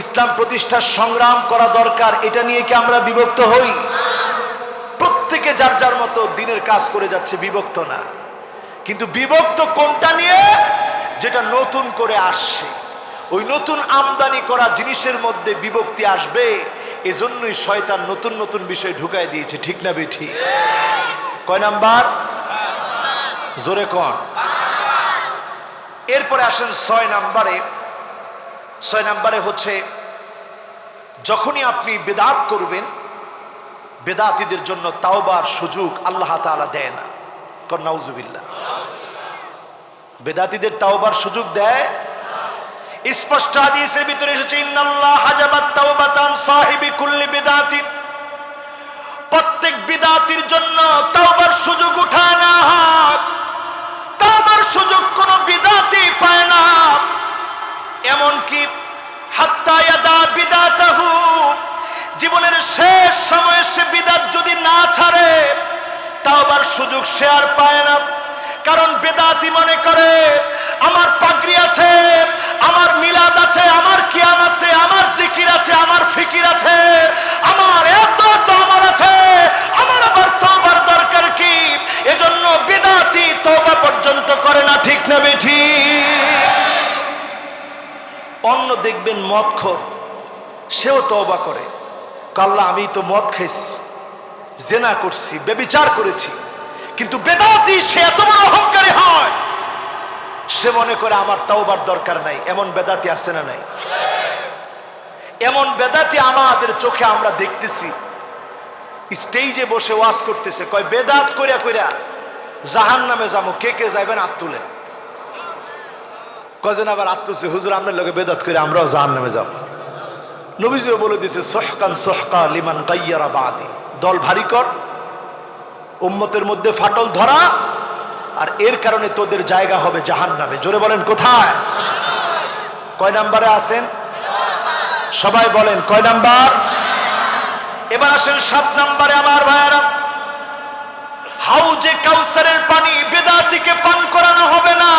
ইসলাম প্রতিষ্ঠার সংগ্রাম করা দরকার, এটা নিয়ে কি আমরা বিভক্ত হই? প্রত্যেকে যার যার মতো দিনের কাজ করে যাচ্ছে, বিভক্ত না। কিন্তু বিভক্ত কোনটা নিয়ে? যেটা নতুন করে আসছে, ওই নতুন আমদানি করা জিনিসের মধ্যে বিভক্তি আসবে, এজন্যই শয়তান নতুন নতুন বিষয় ঢুকাই দিয়েছে। ঠিক না বেঠিক? কয় নাম্বার? জোরে কোন? এরপরে আসেন 6 নম্বরে। 6 নম্বরে হচ্ছে যখনই আপনি বেদাত করবেন, বেদাতীদের জন্য তাওবার সুযোগ আল্লাহ তাআলা দেয় না। কোন নাউজুবিল্লাহ? বেদাতীদের তাওবার সুযোগ দেয়। স্পষ্ট হাদিসের ভিতরে এসেছে ইন্নাল্লাহ হাজাবাত তাওবাতান সাহিবি কুল্লি বিদআতিন, প্রত্যেক বিদআতির জন্য তাওবার সুযোগ উঠায় না হয়। তাওবার সুযোগ কোন বিদআতি পায় না। এমন কি হাত্তা ইয়াদা বিদআতাহু, জীবনের শেষ সময়ে সে বিদআত যদি না ছাড়ে তাওবার সুযোগ সে আর পায় না। কারণ বেদাতি মনে করে আমার পাগড়ি আছে, আমার মিলাদ আছে, আমার কিয়াম আছে, আমার জিকির আছে, আমার ফিকির আছে, আমার এত তো আমার আছে, আমার আবার তওবার দরকার কি? এজন্য বিদআতি তওবা পর্যন্ত করে না, ঠিক না বেঠিক? অন্য দেখবেন মদখোর, সেও তওবা করে, আল্লাহ আমি তো মদ খাইছি, জেনা করছি, ব্যভিচার করেছি, কিন্তু বেদাতি সে এত বড় অহংকারী হয়, সে মনে করে আমার তওবার দরকার নাই। এমন বেদাতি আছে না নাই? এমন বেদাতি আমাদের চোখে আমরা দেখতেছি, স্টেজে বসে ওয়াজ করতেছে, কয় বেদাত কইরা কইরা জাহান্নামে যাবো, কে কে যাইবেন হাত তুলেন। কজন আবার হাত তুলছে, হুজুর আপনার লোকে বেদাত করে আমরাও জাহান্নামে যাবো। নবীজিও বলে দিয়েছে, সোহকান সোহকা লিমান গাইয়ারা বাদি, দল ভারী কর, উম্মতের মধ্যে ফাটল ধরা, আর এর কারণে তোদের জায়গা হবে জাহান্নামে। জোরে বলেন কোথায়? কয় নাম্বারে আছেন? সবাই বলেন কয় নাম্বার? এবার আসেন 7 নাম্বারে। আমার ভাইয়েরা, হাউজে কাউসারের পানি বেদাতিকে পান করানো হবে না।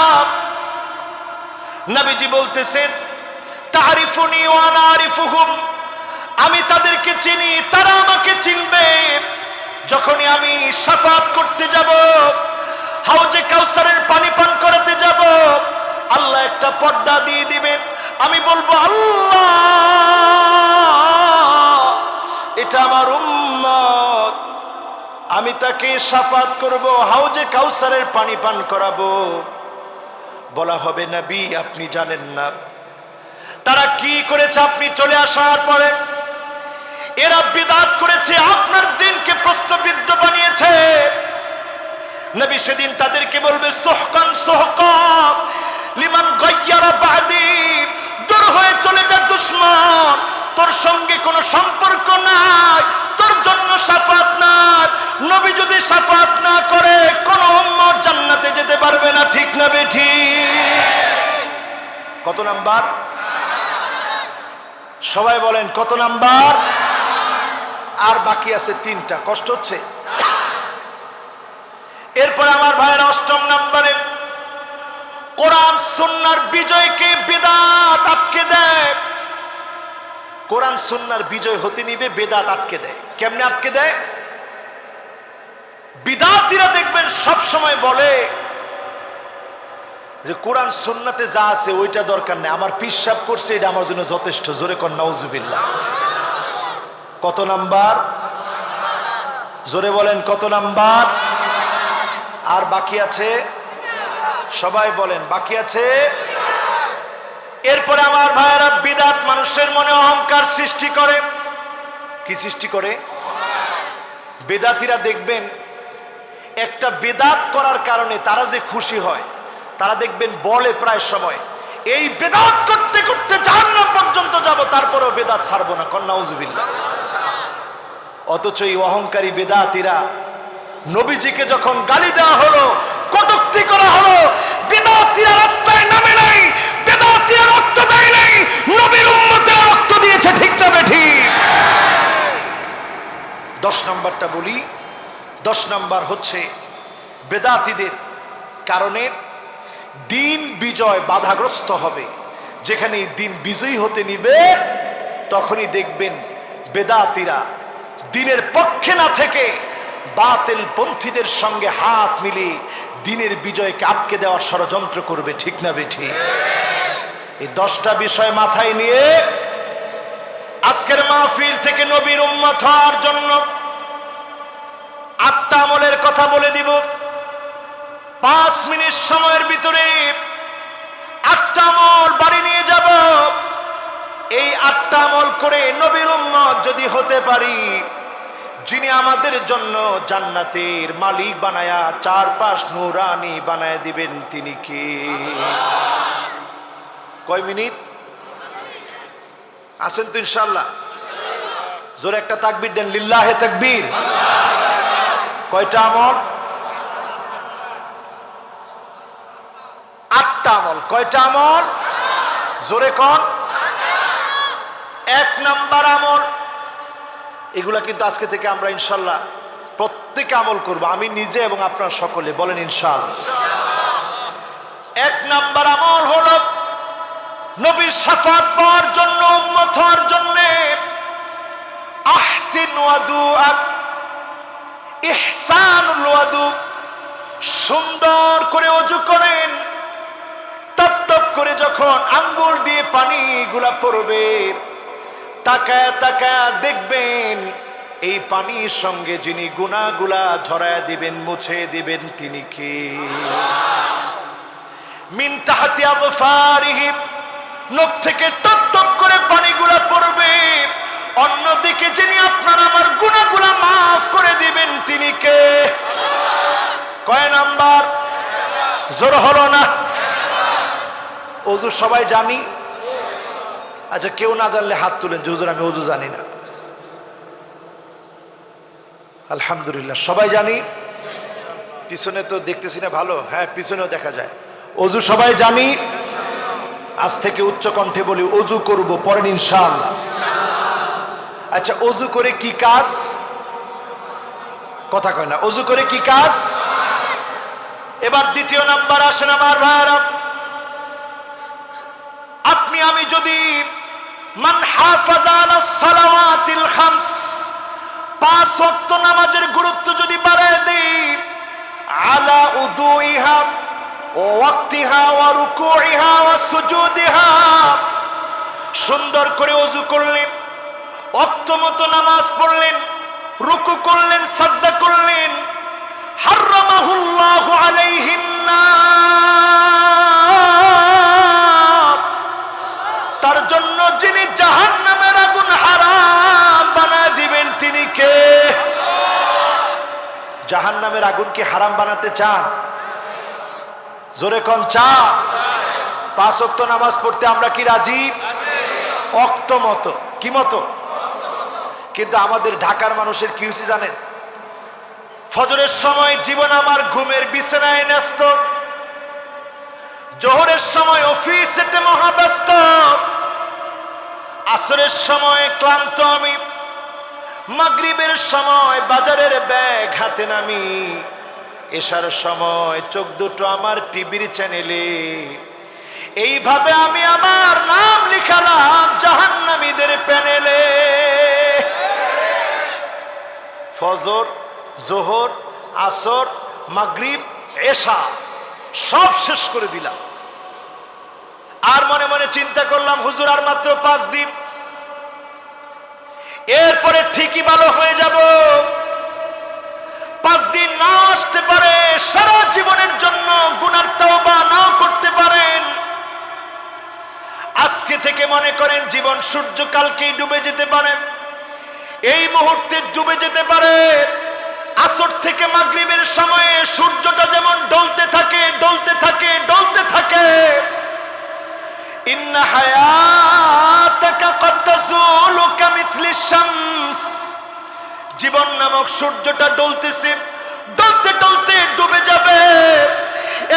নবীজি বলতেছেন, তারিফুনি ওয়া আনা আরিফুহুম, আমি তাদেরকে চিনি, তারা আমাকে চিনবে। যখনই আমি শাফাত করতে যাব, হাউজে কাউসারের পানি পান করাতে যাব, আল্লাহ একটা পর্দা দিয়ে দিবেন। আমি বলবো, আল্লাহ এটা আমার উম্মত, আমি তাকে শাফাত করব, হাউজে কাউসারের পানি পান করাবো। বলা হবে, নবী আপনি জানেন না তারা কি করেছে আপনি চলে আসার পরে? এরা বিদআত করেছে, আপনার দিনকে প্রশ্নবিদ্ধ বানিয়েছে। নবী সেদিন তাদেরকে বলবে, সোহকান সোহকা লিমান গায়্যারা বাদি, দূর হয়ে চলে যা দুশমন, তোর সঙ্গে কোনো সম্পর্ক নাই, তোর জন্য শাফাত নাই। নবী যদি শাফাত না করে কোন উম্মত জান্নাতে যেতে পারবে না, ঠিক না বেঠিক? কত নাম্বার? সবাই বলেন কত নাম্বার? আর বাকি আছে 3টা। কষ্ট হচ্ছে? এরপরে আমার ভাইয়েরা 8ম নাম্বারে, কোরআন সুন্নাহর বিজয়কে বিদআত আটকে দেয়। কোরআন সুন্নাহর বিজয় হতে নিবে, বেদাত আটকে দেয়। কেমনে আটকে দেয়? বিদআতিরা দেখবেন সব সময় বলে যে কোরআন সুন্নাতে যা আছে ওইটা দরকার নেই, আমার পিশাব করছে এটা আমার জন্য যথেষ্ট। জোরে কর নাউজুবিল্লাহ। কত নাম্বার? জোরে বলেন কত নাম্বার? আর বাকি আছে? সবাই বলেন বাকি আছে। এরপরে আমার ভাইয়েরা, বিদআত মানুষের মনে অহংকার সৃষ্টি করে। কি সৃষ্টি করে? বেদাতিরা দেখবেন একটা বেদাত করার কারণে তারা যে খুশি হয়, তারা দেখবেন বলে প্রায় সময়, এই বেদাত করতে করতে জাহান্নাম পর্যন্ত যাব, তারপরেও বেদাত ছাড়বো না। কর নাউজুবিল্লাহ। অথচ এই অহংকারী বেদাতিরা নবীজিকে যখন গালি দেওয়া হলো, কটূক্তি করা হলো, বেদাতিরা রাস্তায় নামে নাই, বেদাতিরা রক্ত দেয় নাই, নবীর উম্মতেরা রক্ত দিয়েছে, ঠিক না বেঠিক? 10 নাম্বারটা বলি। 10 নাম্বার হচ্ছে, বেদাতিদের কারণে দিন বিজয় বাধাগ্রস্ত হবে। যেখানে দিন বিজয়ী হতে নিবে, তখনই দেখবেন বেদাতিরা দিনের পক্ষে না থেকে বাতিল পন্থীদের সঙ্গে হাত মিলিয়ে দিনের বিজয়কে আটকে দেওয়ার ষড়যন্ত্র করবে, ঠিক না বেঠিক? এই 10টা বিষয় মাথায় নিয়ে আজকের মাহফিল থেকে নবীর উম্মত হওয়ার জন্য 8টা আমলের কথা বলে দিব। 5 মিনিট সময়ের ভিতরে 8টা আমল বাড়ি নিয়ে যাব। এই 8টা আমল করে নবীর উম্মত যদি হতে পারি, যিনি আমাদের জন্য জান্নাতের মালিক বানায়া 4-5 নূরানি বানায় দিবেন, তিনি কে? কয় মিনিট আছেন তো ইনশাআল্লাহ? জোরে একটা তাকবীর দেন, লিল্লাহে তাকবীর। কয়টা আমল? 8টা আমল। কয়টা আমল? জোরে কর। 1 নাম্বার আমল, এগুলা কিন্তু আজকে থেকে আমরা ইনশাআল্লাহ প্রত্যেকে আমল করব, আমি নিজে এবং আপনারা সকলে। বলেন ইনশাআল্লাহ। 1 নাম্বার আমল হলো নবীর শাফাত পাওয়ার জন্য, উম্মত হওয়ার জন্য আহসিন ওয়াদুআক, ইহসানুল ওয়াদু, সুন্দর করে ওযু করেন। টপ টপ করে যখন আঙ্গুল দিয়ে পানিগুলা পড়বে, তাকায় তাকায় দেখবেন এই পানির সঙ্গে যিনি গুনাহগুলা ঝরায় দিবেন, মুছে দিবেন, তিনি কে? মিন তাহতি আযফারিহি, নখ থেকে টপ টপ করে পানিগুলা পড়বে। অন্যদিকে যিনি আপনার আমার গুনাহগুলা মাফ করে দিবেন, তিনি কে? কয় নাম্বার? জোর হলো না? ওযু সবাই জানি? আচ্ছা, কেউ না জানলে হাত তুলেন যে হুজুর আমি ওযু জানি না। আলহামদুলিল্লাহ, সবাই জানি। পিছনে তো দেখতেছি না ভালো, হ্যাঁ পিছনেও দেখা যায়। ওযু সবাই জানি। আজ থেকে উচ্চ কণ্ঠে বলি, ওযু করব, পরেন ইনশাআল্লাহ। আচ্ছা, ওযু করে কি কাজ? কথা কয় না। ওযু করে কি কাজ? এবার দ্বিতীয় নাম্বার আসেন আমার ভাইরা। আপনি আমি যদি মান হাফাযা আলাস সালাওয়াতিল খামস, 5 ওয়াক্ত নামাজের গুরুত্ব যদি বাড়ায় দেই, আলা উদুইহা ওয়া ওয়াক্তিহা ওয়া রুকুইহা ওয়া সুজুদিহা, সুন্দর করে ওযু করলেন, ওয়াক্ত মতো নামাজ পড়লেন, রুকু করলেন, সাজদা করলেন, হারামাহুল্লাহু আলাইহিন নার, তার জন্য যিনি জাহান্নামের আগুন হারাম বানায় দিবেন, তিনি কে? জাহান্নামের আগুন কি হারাম বানাতে চান? জোরে কোন চা? 5 ওয়াক্ত নামাজ পড়তে আমরা কি রাজি? ওয়াক্ত মতো। কি মতো? কিন্তু আমাদের ঢাকার মানুষের কি হয়েছে জানেন? ফজরের সময় জীবন আমার ঘুমের বিছানায় ন্যস্ত, জোহরের সময় অফিসেতে মহাব্যস্ত, আসরের সময় ক্লান্ত আমি, মাগরিবের সময় বাজারের ব্যাগ হাতে নামি, এশার সময় চোখ দুটো আমার টিভির চ্যানেলে। এইভাবে আমি আমার নাম লিখালাম জাহান্নামীদের প্যানেলে। ফজর, জোহর, আসর, মাগরিব, এশা সব শেষ করে দিলাম। আর মনে মনে চিন্তা করলাম, হুজুর আর মাত্র 5 দিন, এরপরে ঠিকই ভালো হয়ে যাব। 5 দিন না আসতে পারে, সারা জীবনের জন্য গুনার তওবা নাও করতে পারেন। আজকে থেকে মনে করেন জীবন সূর্য কালকেই ডুবে যেতে পারে, এই মুহূর্তে ডুবে যেতে পারে। আসর থেকে মাগরিবের সময়ে সূর্যটা যেমন ডলতে থাকে, ডলতে থাকে, ডলতে থাকে। ইন্না হায়াতাকা কদ তাজুলু কামিথলিশ শামস, জীবন নামক সূর্যটা ডলতেছে, ডলতে ডলতে ডুবে যাবে।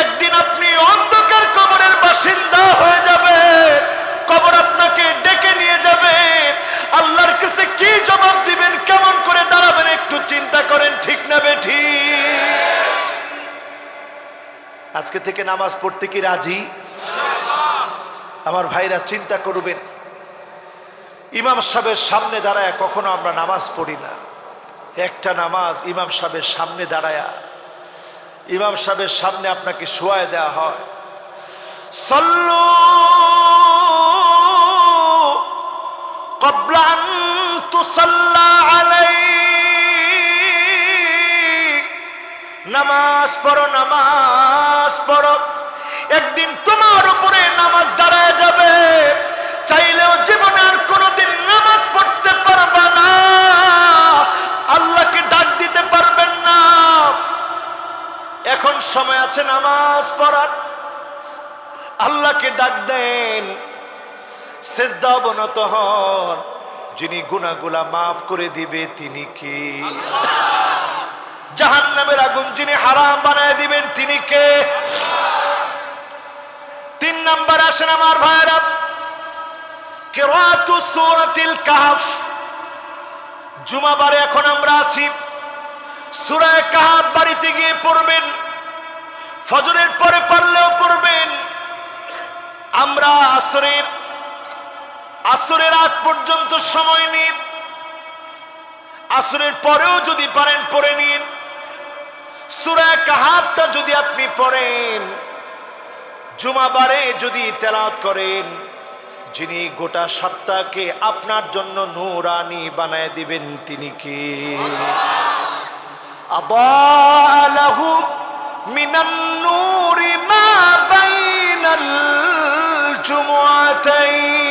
একদিন আপনি অন্ধকার কবরের বাসিন্দা হয়ে যাবে, কবর আপনাকে ডেকে নিয়ে যাবে। আল্লাহর কাছে কি জবাব দিবেন, কেমন করে দাঁড়াবেন, একটু চিন্তা করেন, ঠিক না বেঠিক? আজকে থেকে নামাজ পড়তে কি রাজি? আমার ভাইরা চিন্তা করবেন, ইমাম সাহেবের সামনে দাঁড়ায় কখনো আমরা নামাজ পড়ি না। একটা নামাজ ইমাম সাহেবের সামনে দাঁড়ায়া, ইমাম সাহেবের সামনে আপনাকে শোয়ায় দেওয়া হয়। সাল্লু ক্বাবলা আন তুসাল্লা আলাইক, নামাজ পড়ো, নামাজ পড়ো। একদিন তোমার উপরে নামাজ দাঁড়ায় যাবে, চাইলেও জীবনে আর কোনোদিন নামাজ পড়তে পারবে না, আল্লাহকে ডাক দিতে পারবেন না। এখন সময় আছে নামাজ পড়ার, আল্লাহকে ডাক দেন, সিজদা অবনত হন। যিনি গুনাহগুলা মাফ করে দিবে, তিনি কে? জাহান্নামের আগুন যিনি হারাম বানায় দিবেন, তিনি কে? 3 নাম্বার আসেন আমার ভাইরা, কিরাআতু সূরাতিল কাহফ। জুমাবারে এখন আমরা আছি, সূরা কাহফ বাড়িতে গিয়ে পড়বেন, ফজরের পরে পারলেও পড়বেন, আমরা আসরের আগ পর্যন্ত সময় নিন, আসরের পরেও যদি পারেন পড়ে নিন। সূরা কাহাফটা যদি আপনি পড়েন, জুমাবারে যদি তেলাওয়াত করেন, যিনি গোটা সপ্তাহকে আপনার জন্য নূরানি বানায় দিবেন তিনি কে? আদালাহু মিনান নূরি মা বাইনাল জুমআতাইন।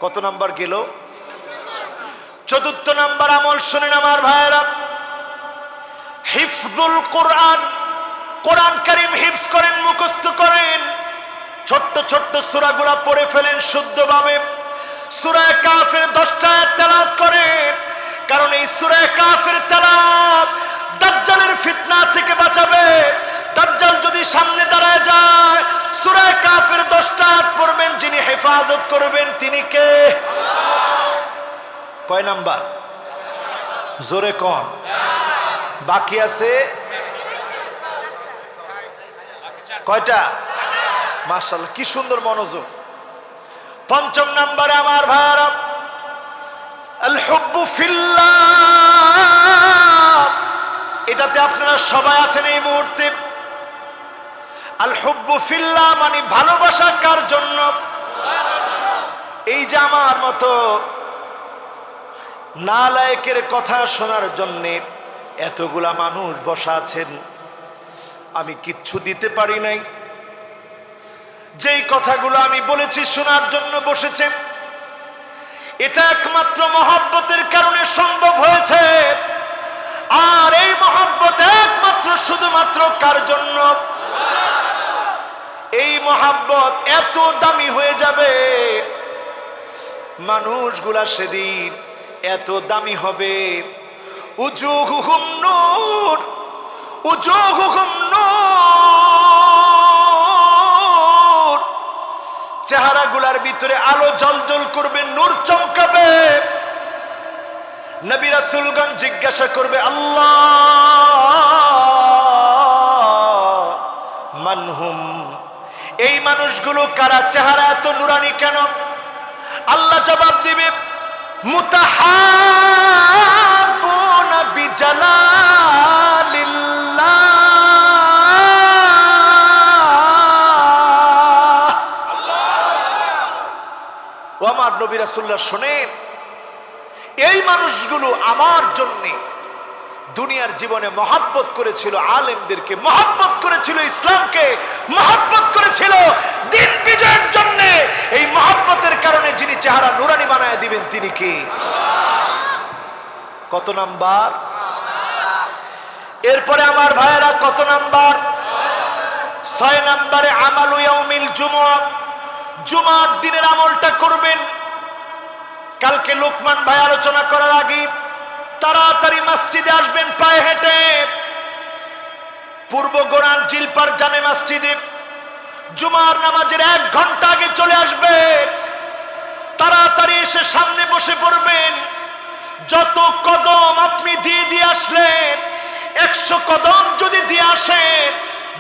কত নাম্বার গেল? চতুর্থ নাম্বার আমল শুনেন আমার ভাইরা, হিফজুল কোরআন। কোরআন কারীম হিফজ করেন, মুখস্থ করেন, ছোট্ট ছোট্ট সূরাগুলো পড়ে ফেলেন শুদ্ধভাবে। সূরা কাফের 10টা আয়াত তেলাওয়াত করেন, কারণ এই সূরা কাফের তেলাওয়াত দাজ্জালের ফিতনা থেকে বাঁচাবে। দাজ্জাল যদি সামনে দাঁড়ায় যায়, সূরা কাফের 10টা আয়াত পড়বেন, যিনি হেফাজত করবেন তিনি কে? কয় নাম্বার? জোরে কোন? বাকি আছে কয়টা? মাশাআল্লাহ, কি সুন্দর মনোযোগ। পঞ্চম নাম্বারে আমার ভাইরা, আল হুব্বু ফিল্লাহ। এটাতে আপনারা সবাই আছেন এই মুহূর্তে। আল হুব্বু ফিল্লাহ মানে ভালোবাসা কার জন্য? এই যে আমার মতো নালায়েকের কথা শোনার জন্য এতগুলা মানুষ বসা আছেন, আমি কিচ্ছু দিতে পারি নাই। যেই কথাগুলো আমি বলেছি শোনার জন্য বসেছেন, এটা একমাত্র মহব্বতের কারণে সম্ভব হয়েছে। আর এই মহব্বত একমাত্র শুধুমাত্র কার জন্য? এই মহব্বত এত দামি হয়ে যাবে, মানুষগুলা সেদিন এত দামি হবে। উজুহুহুম নূর, উজুহুহুম নূর, চেহারাগুলার ভিতরে আলো জ্বলজ্বল করবে, নূর চমকাবে। নবী রাসূলগণ জিজ্ঞাসা করবে, আল্লাহ মানহুম, এই মানুষগুলো কারা? চেহারা এত নুরানি কেন? আল্লাহ জবাব দিবে, মুতাহাব্বুনা বিজালালিল্লাহ। ও আমার নবী রাসূলুল্লাহ শোনেন, এই মানুষগুলো আমার জন্য দুনিয়ার জীবনে মহব্বত করেছিল, আলেমদেরকে মহব্বত করেছিল, ইসলামকে মহব্বত করেছিল দিন বিজয়ের জন্য। এই মহব্বতের কারণে যিনি চেহারা নুরানি বানায় দিবেন তিনি কে? কত নাম্বার? এরপরে আমার ভাইয়েরা কত নাম্বার? 6 নাম্বারে আমালু ইয়াউমিল জুমআহ। জুমার দিনের আমলটা করবেন। কালকে লোকমান ভাই আলোচনা করার আগে তাড়াতাড়ি মসজিদে আসবেন পায়ে হেঁটে। পূর্ব গোরান জিলপার জামে মসজিদে জুমার নামাজের 1 ঘন্টা আগে চলে আসবেন। তাড়াতাড়ি এসে সামনে বসে পড়বেন। যত কদম আপনি দিয়ে আসলেন, 100 কদম যদি দিয়ে আসেন,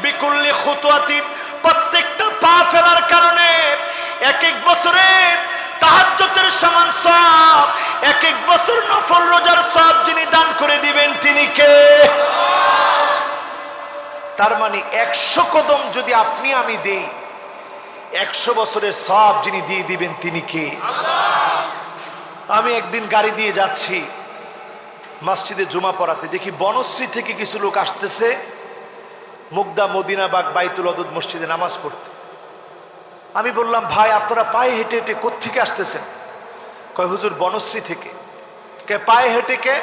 বিকুল্লি খুতওয়াতিন, প্রত্যেকটা পা ফেলার কারণে এক বছরের তাহাজ্জুদের সমান সওয়াব, এক বছর নফল রোজার সওয়াব যিনি দান করে দিবেন তিনি কে? তার মানে 100 কদম যদি আপনি আমি দেই, 100 বছরের সওয়াব যিনি দিয়ে দিবেন তিনি কে? আমি একদিন গাড়ি দিয়ে যাচ্ছি মসজিদে জুমা পড়াতে, দেখি বনশ্রী থেকে কিছু লোক আসতেছে মুগদা মদিনাবাগ বাইতুল ওদুদ মসজিদে নামাজ পড়তে। আমি বললাম, ভাই আপনারা পায়ে হেঁটে হেঁটে কোত্থেকে আসতেছেন? কয় হুজুর বনশ্রী থেকে। কে পায়ে হেঁটে কে?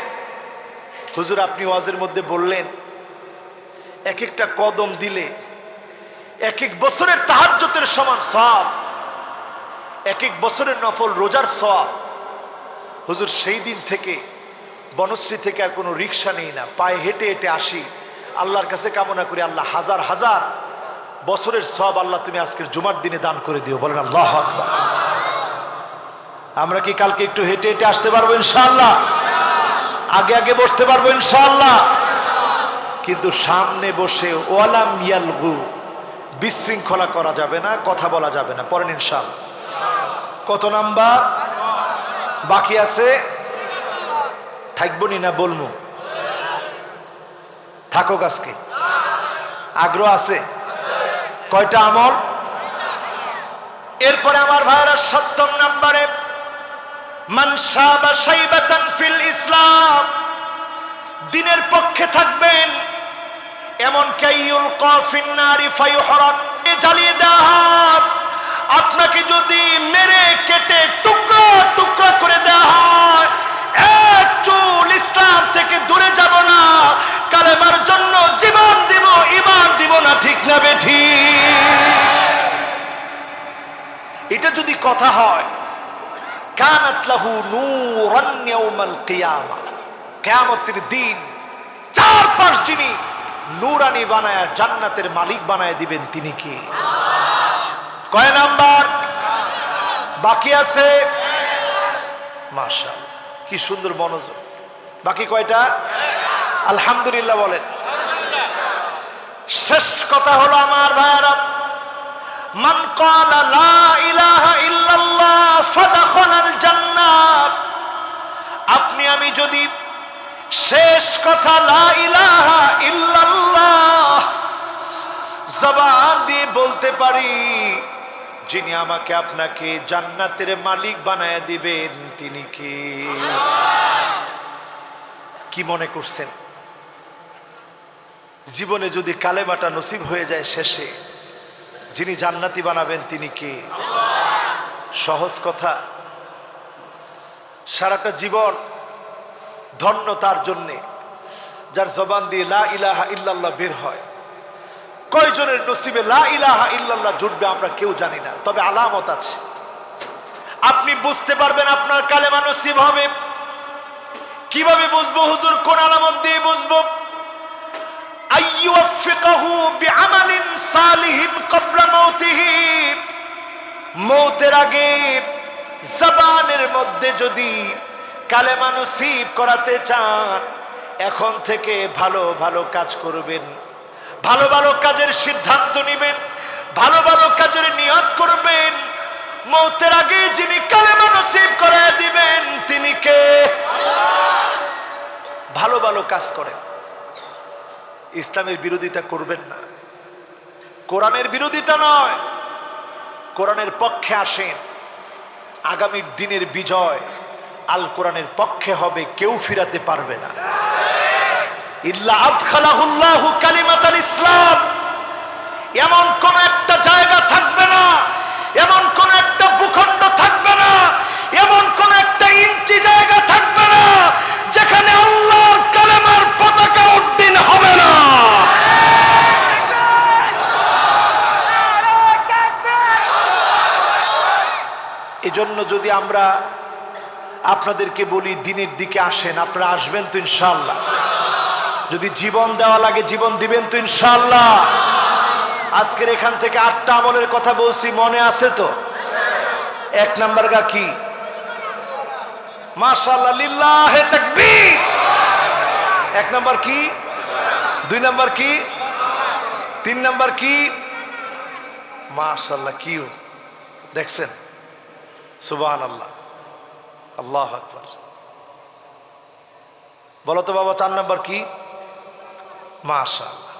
হুজুর আপনি ওয়াজের মধ্যে বললেন এক একটা কদম দিলে 1 বছরের তাহাজ্জুদের সমান সওয়াব, 1 বছরের নফল রোজার সওয়াব। হুজুর সেই দিন থেকে বনশ্রী থেকে আর কোনো রিক্সা নেই না, পায়ে হেঁটে হেঁটে আসি। আল্লাহর কাছে কামনা করি, আল্লাহ হাজার হাজার বছরের সওয়াব আল্লাহ তুমি আজকের জুমার দিনে দান করে দিও। বলেন আল্লাহু আকবার। আমরা কি কালকে একটু হেঁটে হেঁটে আসতে পারবো ইনশাআল্লাহ? আগে আগে বসতে পারবো ইনশাআল্লাহ? কিন্তু সামনে বসে ওয়ালাম ইয়ালগু, বিশৃঙ্খলা করা যাবে না, কথা বলা যাবে না। পড়েন ইনশাআল্লাহ। কত নাম্বার বাকি আছে? থাকবো নি না বলবো? থাকুক আজকে। আগ্রহ আছে? কয়টা আমল? এরপরে আমার ভাইরা ৭০ নম্বরে মান শাবা শাইবাতান ফিল ইসলাম, দ্বীনের পক্ষে থাকবেন এমন কাইয়ুল কাফিন নারি ফায়ুহরাক, জ্বালিয়ে দেওয়া হয়। আপনাকে যদি মেরে কেটে টুকরো টুকরো করে দেওয়া হয়, এক চুল ইসলাম থেকে দূরে যাব না। কালেমার জন্য জীবন দিব, ঈমান দিব না, ঠিক না বেঠিক? এটা যদি কথা হয়, কানাত লাহু নূরান ইয়াউমাল কিয়ামা, কিয়ামতের দিন ৪-৫ যিনি নূরানি বানায়া জান্নাতের মালিক বানায় দিবেন, তিনি কি? কয় নাম্বার বাকি আছে? মাশাআল্লাহ, কি সুন্দর মনোযোগ। বাকি কয়টা? আলহামদুলিল্লাহ বলেন। শেষ কথা হলো আমার ভাইরা, মান ক্বালা লা ইলাহা ইল্লাল্লাহ ফাদাখালাল জান্নাহ। আপনি আমি যদি শেষ কথা লা ইলাহা ইল্লাল্লাহ জবান দিয়ে বলতে পারি, যিনি আমাকে আপনাকে জান্নাতের মালিক বানায় দিবেন, তিনি কে? কি মনে করছেন? জীবনে যদি কালেমাটা নসিব হয়ে যায়, শেষে যিনি জান্নাতি বানাবেন তিনি কে? সহজ কথা। সারাটা জীবন ধন্য তার জন্যে যার জবান দিয়ে লা ইলাহা ইল্লাল্লাহ বের হয়। কয়জনের নসিবে লা ইলাহা ইল্লাল্লাহ জুটবে আমরা কেউ জানি না, তবে আলামত আছে। আপনি বুঝতে পারবেন আপনার কালেমা নসিব হবে। কিভাবে বুঝবো হুজুর? কোন আলামত দিয়ে বুঝবো? আইয়ুফিকাহু বিআমালিন সালিহিন ক্বাবলা মাউতিহি, মওতের আগে জবানের মধ্যে যদি কালেমা নসিব করাতে চান, এখন থেকে ভালো ভালো কাজ করবেন, ভালো ভালো কাজের সিদ্ধান্ত নেবেন, ভালো ভালো কাজের নিয়ত করবেন। মওতের আগে যিনি কালেমা নসিব করায় দিবেন, তিনি কে? ভালো ভালো কাজ করেন, ইসলামের বিরোধিতা করবেন না, কোরআনের বিরোধিতা নয়, কোরআনের পক্ষে আসেন। আগামীর দিনের বিজয় আল কোরআনের পক্ষে হবে, কেউ ফিরাতে পারবে না। ইল্লা আদখালাহুল্লাহু কালিমাতাল ইসলাম, এমন কোন একটা জায়গা থাকবে না, এমন কোন একটা ভূখণ্ড থাকবে না, এমন কোন একটা ইঞ্চি জায়গা থাকবে না যেখানে আল্লাহর কালেমার পতাকা উড্ডীন হবে না। এজন্য যদি আমরা আপনাদেরকে বলি দিনের দিকে আসেন, আপনারা আসবেন তো ইনশাআল্লাহ? যদি জীবন দেওয়া লাগে জীবন দিবেন তো ইনশাআল্লাহ? আজকের এখান থেকে 8টা আমলের কথা বলছি, মনে আছে তো? 1 নাম্বার গা কি? মাশাআল্লাহ, লিল্লাহে তাকবীর। 1 নাম্বার কি? 2 নাম্বার কি? 3 নাম্বার কি? মাশাআল্লাহ, কি দেখছেন? সুবহানাল্লাহ, আল্লাহু আকবার। বলো তো বাবা, 4 নাম্বার কি? মাশাআল্লাহ,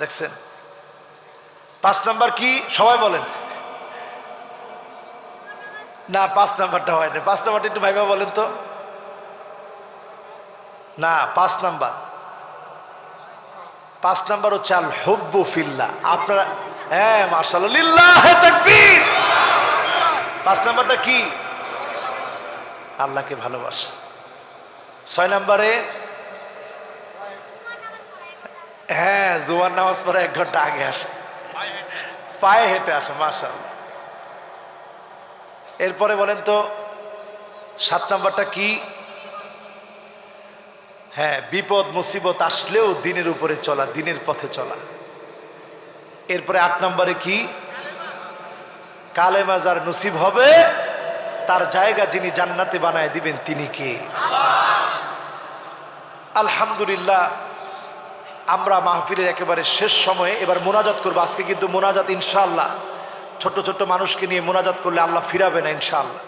দেখছেন? 5 নাম্বার কি? সবাই বলেন না, 5 নাম্বারটা হয় না। 5 নাম্বারটা একটু ভাইবা বলেন তো। না, 5 নাম্বার, 5 নাম্বার হচ্ছে আল হুব্বু ফিল্লাহ। আপনারা হ্যাঁ, মাশাআল্লাহ, লিল্লাহে তাকবীর। 5 নাম্বারটা কি? আল্লাহকে ভালোবাসা। 6 নাম্বারে হ্যাঁ, জুমার নামাজ পড়ে 1 ঘন্টা আগে আসে, পায়ে হেঁটে আসে, মাশাআল্লাহ। এরপরে বলেন তো 7 নাম্বারটা কি? হ্যাঁ, বিপদ মুসিবত আসলেও দিনের উপরে চলা, দিনের পথে চলা। এরপরে 8 নাম্বারে কি? কালেমা যার নসিব হবে তার জায়গা যিনি জান্নাতে বানায় দিবেন, তিনি কে? আলহামদুলিল্লাহ, আমরা মাহফিলের একেবারে শেষ সময়ে এবার মোনাজাত করবো। আজকে কিন্তু মোনাজাত ইনশাআল্লাহ ছোট্ট ছোট্ট মানুষকে নিয়ে মোনাজাত করলে আল্লাহ ফিরাবে না ইনশাআল্লাহ।